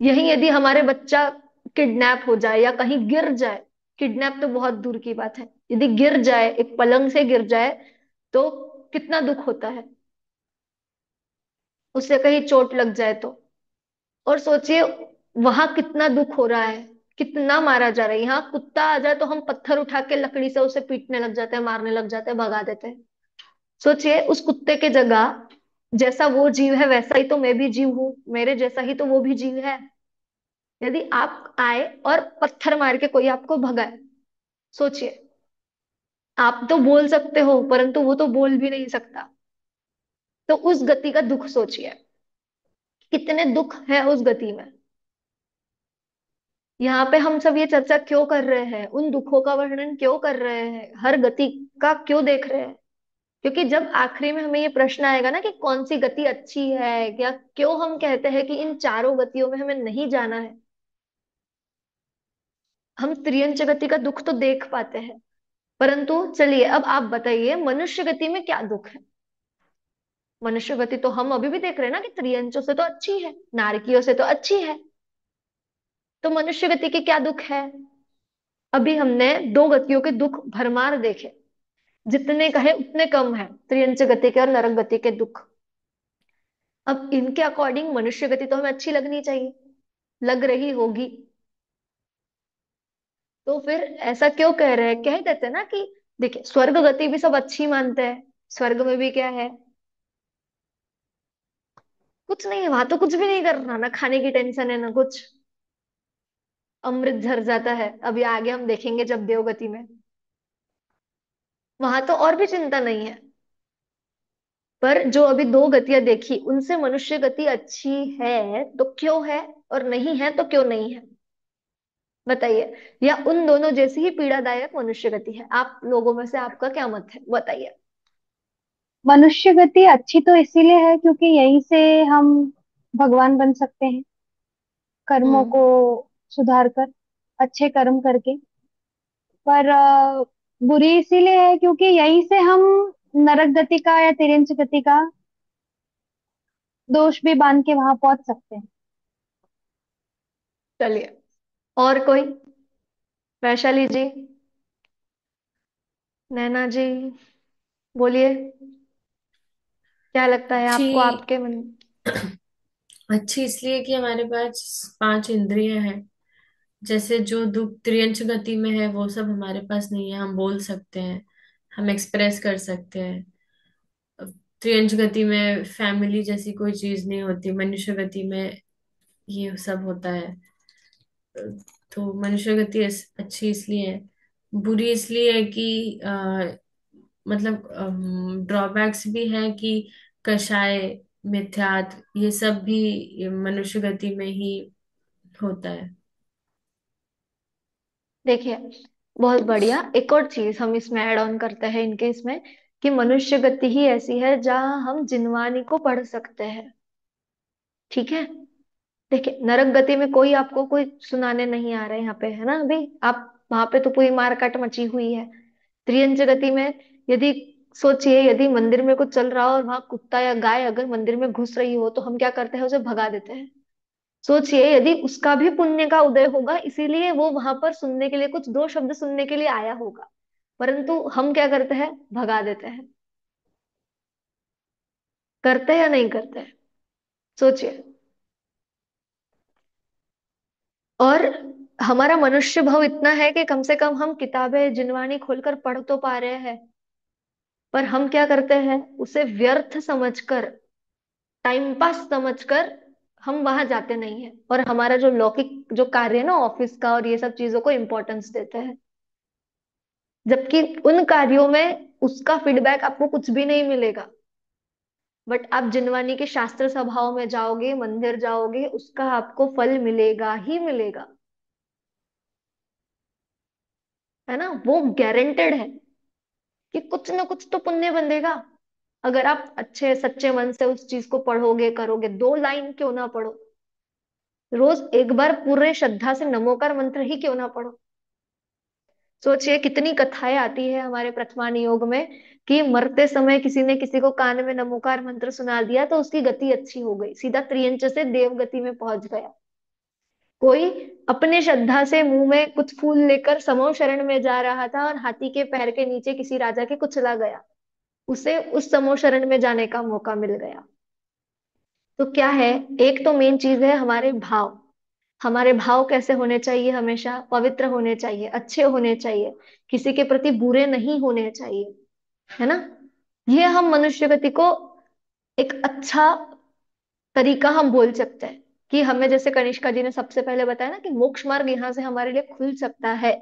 यही यदि हमारे बच्चा किडनैप हो जाए या कहीं गिर जाए, किडनैप तो बहुत दूर की बात है, यदि गिर जाए, एक पलंग से गिर जाए, तो कितना दुख होता है। उससे कहीं चोट लग जाए तो, और सोचिए वहां कितना दुख हो रहा है, कितना मारा जा रहा है। यहाँ कुत्ता आ जाए तो हम पत्थर उठा के लकड़ी से उसे पीटने लग जाते हैं, मारने लग जाते हैं, भगा देते हैं। सोचिए उस कुत्ते के जगह जैसा वो जीव है वैसा ही तो मैं भी जीव हूं, मेरे जैसा ही तो वो भी जीव है। यदि आप आए और पत्थर मार के कोई आपको भगाए, सोचिए, आप तो बोल सकते हो परंतु वो तो बोल भी नहीं सकता। तो उस गति का दुख सोचिए, कितने दुख है उस गति में। यहाँ पे हम सब ये चर्चा क्यों कर रहे हैं, उन दुखों का वर्णन क्यों कर रहे हैं, हर गति का क्यों देख रहे हैं? क्योंकि जब आखिरी में हमें ये प्रश्न आएगा ना कि कौन सी गति अच्छी है, या क्यों हम कहते हैं कि इन चारों गतियों में हमें नहीं जाना है, हम त्रियंच गति का दुख तो देख पाते हैं। परंतु चलिए अब आप बताइए मनुष्य गति में क्या दुख है। मनुष्य गति तो हम अभी भी देख रहे हैं ना कि त्रियंचों से तो अच्छी है, नारकियों से तो अच्छी है। तो मनुष्य गति के क्या दुख है? अभी हमने दो गतियों के दुख भरमार देखे, जितने कहे उतने कम है त्रियंच गति के और नरक गति के दुख। अब इनके अकॉर्डिंग मनुष्य गति तो हमें अच्छी लगनी चाहिए, लग रही होगी। तो फिर ऐसा क्यों कह रहे हैं? कह देते ना कि देखिए स्वर्ग गति भी सब अच्छी मानते हैं, स्वर्ग में भी क्या है, कुछ नहीं है वहां, तो कुछ भी नहीं करना, ना खाने की टेंशन है ना कुछ, अमृत झर जाता है। अभी आगे हम देखेंगे जब देवगति में, वहां तो और भी चिंता नहीं है। पर जो अभी दो गतियां देखी उनसे मनुष्य गति अच्छी है तो क्यों है, और नहीं है तो क्यों नहीं है, बताइए। या उन दोनों जैसी ही पीड़ादायक मनुष्य गति है? आप लोगों में से आपका क्या मत है, बताइए। मनुष्य गति अच्छी तो इसीलिए है क्योंकि यहीं से हम भगवान बन सकते हैं, कर्मों को हम्म। सुधार कर, अच्छे कर्म करके। पर बुरी इसीलिए है क्योंकि यहीं से हम नरक गति का या तिर्यंच गति का दोष भी बांध के वहां पहुंच सकते हैं। चलिए, और कोई? वैशाली जी, नैना जी, बोलिए, क्या लगता है अच्छी आपको, आपके मन? अच्छी इसलिए कि हमारे पास पांच इंद्रिय हैं। जैसे जो दुख त्रियंच गति में है वो सब हमारे पास नहीं है, हम बोल सकते हैं, हम एक्सप्रेस कर सकते हैं। त्रियंच गति में फैमिली जैसी कोई चीज नहीं होती, मनुष्य गति में ये सब होता है। तो मनुष्य गति अच्छी इसलिए है। बुरी इसलिए है कि मतलब ड्रॉबैक्स भी है कि कषाय, मिथ्यात्व, ये सब भी मनुष्य गति में ही होता है। देखिए, बहुत बढ़िया, एक और चीज हम इसमें ऐड ऑन करते हैं इनके इसमें, कि मनुष्य गति ही ऐसी है जहां हम जिनवानी को पढ़ सकते हैं। ठीक है। देखिए नरक गति में कोई आपको कोई सुनाने नहीं आ रहा है यहाँ पे, है ना, अभी आप वहां पे तो पूरी मारकाट मची हुई है। त्रियंच गति में यदि, सोचिए यदि मंदिर में कुछ चल रहा हो और वहां कुत्ता या गाय अगर मंदिर में घुस रही हो तो हम क्या करते हैं, उसे भगा देते हैं। सोचिए यदि उसका भी पुण्य का उदय होगा, इसीलिए वो वहां पर सुनने के लिए, कुछ दो शब्द सुनने के लिए आया होगा, परंतु हम क्या करते हैं, भगा देते हैं। करते हैं या नहीं करते हैं? सोचिए। और हमारा मनुष्य भाव इतना है कि कम से कम हम किताबें जिनवानी खोलकर पढ़ तो पा रहे हैं, पर हम क्या करते हैं, उसे व्यर्थ समझकर, टाइम पास समझकर हम वहां जाते नहीं है, और हमारा जो लौकिक जो कार्य है ना ऑफिस का और ये सब चीजों को इम्पोर्टेंस देते हैं, जबकि उन कार्यों में उसका फीडबैक आपको कुछ भी नहीं मिलेगा। बट आप जिनवानी के शास्त्र सभाओं में जाओगे, मंदिर जाओगे, उसका आपको फल मिलेगा ही मिलेगा, है ना, वो गारंटेड है कि कुछ ना कुछ तो पुण्य बंधेगा। अगर आप अच्छे सच्चे मन से उस चीज को पढ़ोगे करोगे, दो लाइन क्यों ना पढ़ो, रोज एक बार पूरे श्रद्धा से नमोकार मंत्र ही क्यों ना पढ़ो। सोचिए कितनी कथाएं आती है हमारे प्रथमान योग में, कि मरते समय किसी ने किसी को कान में नमोकार मंत्र सुना दिया तो उसकी गति अच्छी हो गई, सीधा त्रियंच से देव गति में पहुंच गया। कोई अपने श्रद्धा से मुंह में कुछ फूल लेकर समो शरण में जा रहा था और हाथी के पैर के नीचे किसी राजा के कुचला गया, उसे उस समो शरण में जाने का मौका मिल गया। तो क्या है, एक तो मेन चीज है हमारे भाव। हमारे भाव कैसे होने चाहिए, हमेशा पवित्र होने चाहिए, अच्छे होने चाहिए, किसी के प्रति बुरे नहीं होने चाहिए, है ना। ये हम मनुष्य गति को एक अच्छा तरीका हम बोल सकते हैं कि हमें, जैसे कनिष्का जी ने सबसे पहले बताया ना, कि मोक्ष मार्ग यहाँ से हमारे लिए खुल सकता है।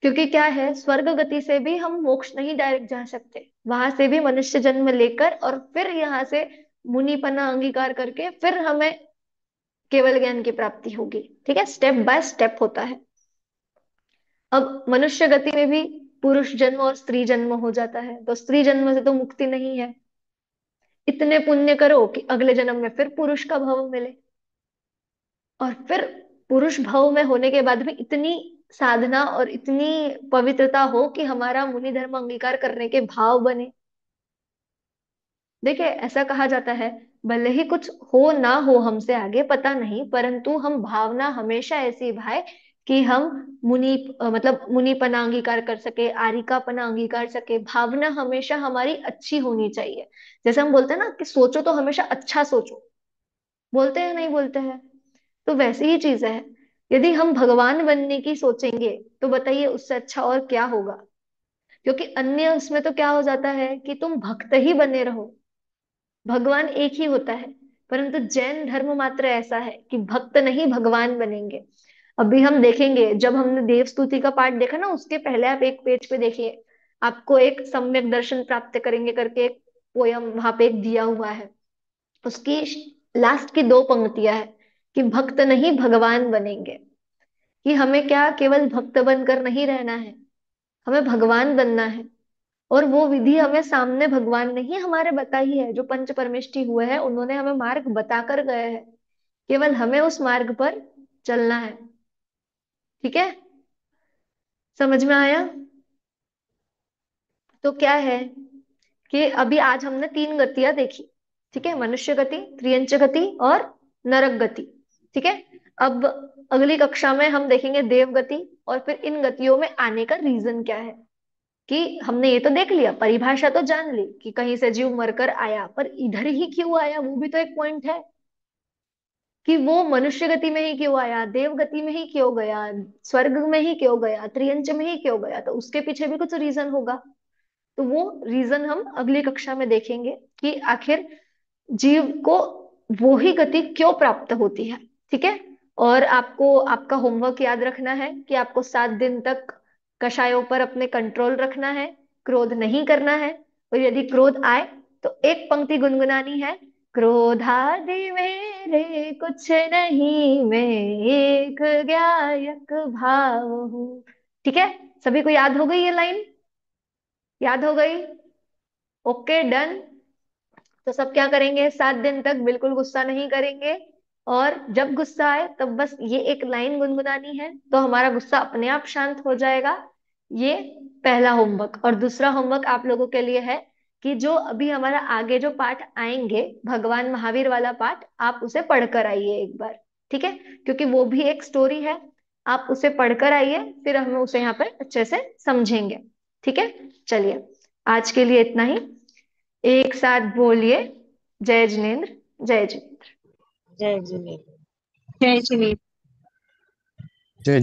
क्योंकि क्या है, स्वर्ग गति से भी हम मोक्ष नहीं डायरेक्ट जा सकते, वहां से भी मनुष्य जन्म लेकर और फिर यहाँ से मुनिपना अंगीकार करके फिर हमें केवल ज्ञान की प्राप्ति होगी। ठीक है, स्टेप बाय स्टेप होता है। अब मनुष्य गति में भी पुरुष जन्म और स्त्री जन्म हो जाता है, तो स्त्री जन्म से तो मुक्ति नहीं है। इतने पुण्य करो कि अगले जन्म में फिर पुरुष का भव मिले, और फिर पुरुष भव में होने के बाद भी इतनी साधना और इतनी पवित्रता हो कि हमारा मुनि धर्म अंगीकार करने के भाव बने। देखिए, ऐसा कहा जाता है, भले ही कुछ हो ना हो हमसे आगे पता नहीं, परंतु हम भावना हमेशा ऐसी भाई कि हम मुनि मतलब मुनिपना अंगीकार कर सके, आरिकापना अंगीकार सके। भावना हमेशा हमारी अच्छी होनी चाहिए। जैसे हम बोलते हैं ना कि सोचो तो हमेशा अच्छा सोचो, बोलते हैं नहीं बोलते हैं, तो वैसी ही चीज है। यदि हम भगवान बनने की सोचेंगे तो बताइए उससे अच्छा और क्या होगा। क्योंकि अन्य उसमें तो क्या हो जाता है कि तुम भक्त ही बने रहो, भगवान एक ही होता है। परंतु जैन धर्म मात्र ऐसा है कि भक्त नहीं भगवान बनेंगे। अभी हम देखेंगे, जब हमने देव स्तुति का पाठ देखा ना, उसके पहले आप एक पेज पे देखिए, आपको एक सम्यक दर्शन प्राप्त करेंगे करके एक पोयम वहां पे एक दिया हुआ है। उसकी लास्ट की दो पंक्तियां है कि भक्त नहीं भगवान बनेंगे। कि हमें क्या केवल भक्त बनकर नहीं रहना है, हमें भगवान बनना है। और वो विधि हमें सामने भगवान ने ही हमारे बताई है, जो पंच परमेष्टि हुए हैं उन्होंने हमें मार्ग बताकर गए हैं। केवल हमें उस मार्ग पर चलना है। ठीक है, समझ में आया? तो क्या है कि अभी आज हमने तीन गतियां देखी। ठीक है, मनुष्य गति, त्रियंच गति और नरक गति। ठीक है, अब अगली कक्षा में हम देखेंगे देव गति, और फिर इन गतियों में आने का रीजन क्या है। कि हमने ये तो देख लिया, परिभाषा तो जान ली कि कहीं से जीव मरकर आया, पर इधर ही क्यों आया, वो भी तो एक पॉइंट है। कि वो मनुष्य गति में ही क्यों आया, देव गति में ही क्यों गया, स्वर्ग में ही क्यों गया, त्रियंच में ही क्यों गया, तो उसके पीछे भी कुछ रीजन होगा। तो वो रीजन हम अगली कक्षा में देखेंगे कि आखिर जीव को वो ही गति क्यों प्राप्त होती है। ठीक है, और आपको आपका होमवर्क याद रखना है कि आपको 7 दिन तक कषायों पर अपने कंट्रोल रखना है, क्रोध नहीं करना है। और यदि क्रोध आए तो एक पंक्ति गुनगुनानी है, क्रोधादि मेरे कुछ नहीं, मैं एक ज्ञायक भाव हूँ। ठीक है, सभी को याद हो गई ये लाइन? याद हो गई? Okay, done. तो सब क्या करेंगे, 7 दिन तक बिल्कुल गुस्सा नहीं करेंगे, और जब गुस्सा आए तब बस ये एक लाइन गुनगुनानी है, तो हमारा गुस्सा अपने आप शांत हो जाएगा। ये पहला होमवर्क। और दूसरा होमवर्क आप लोगों के लिए है कि जो अभी हमारा आगे जो पाठ आएंगे, भगवान महावीर वाला पाठ, आप उसे पढ़कर आइए एक बार। ठीक है, क्योंकि वो भी एक स्टोरी है। आप उसे पढ़कर आइए, फिर हम उसे यहाँ पर अच्छे से समझेंगे। ठीक है, चलिए, आज के लिए इतना ही। एक साथ बोलिए, जय जिनेन्द्र, जय जिनेन्द्र। जय जिनेन्द्र। जय जिनेन्द्र। जय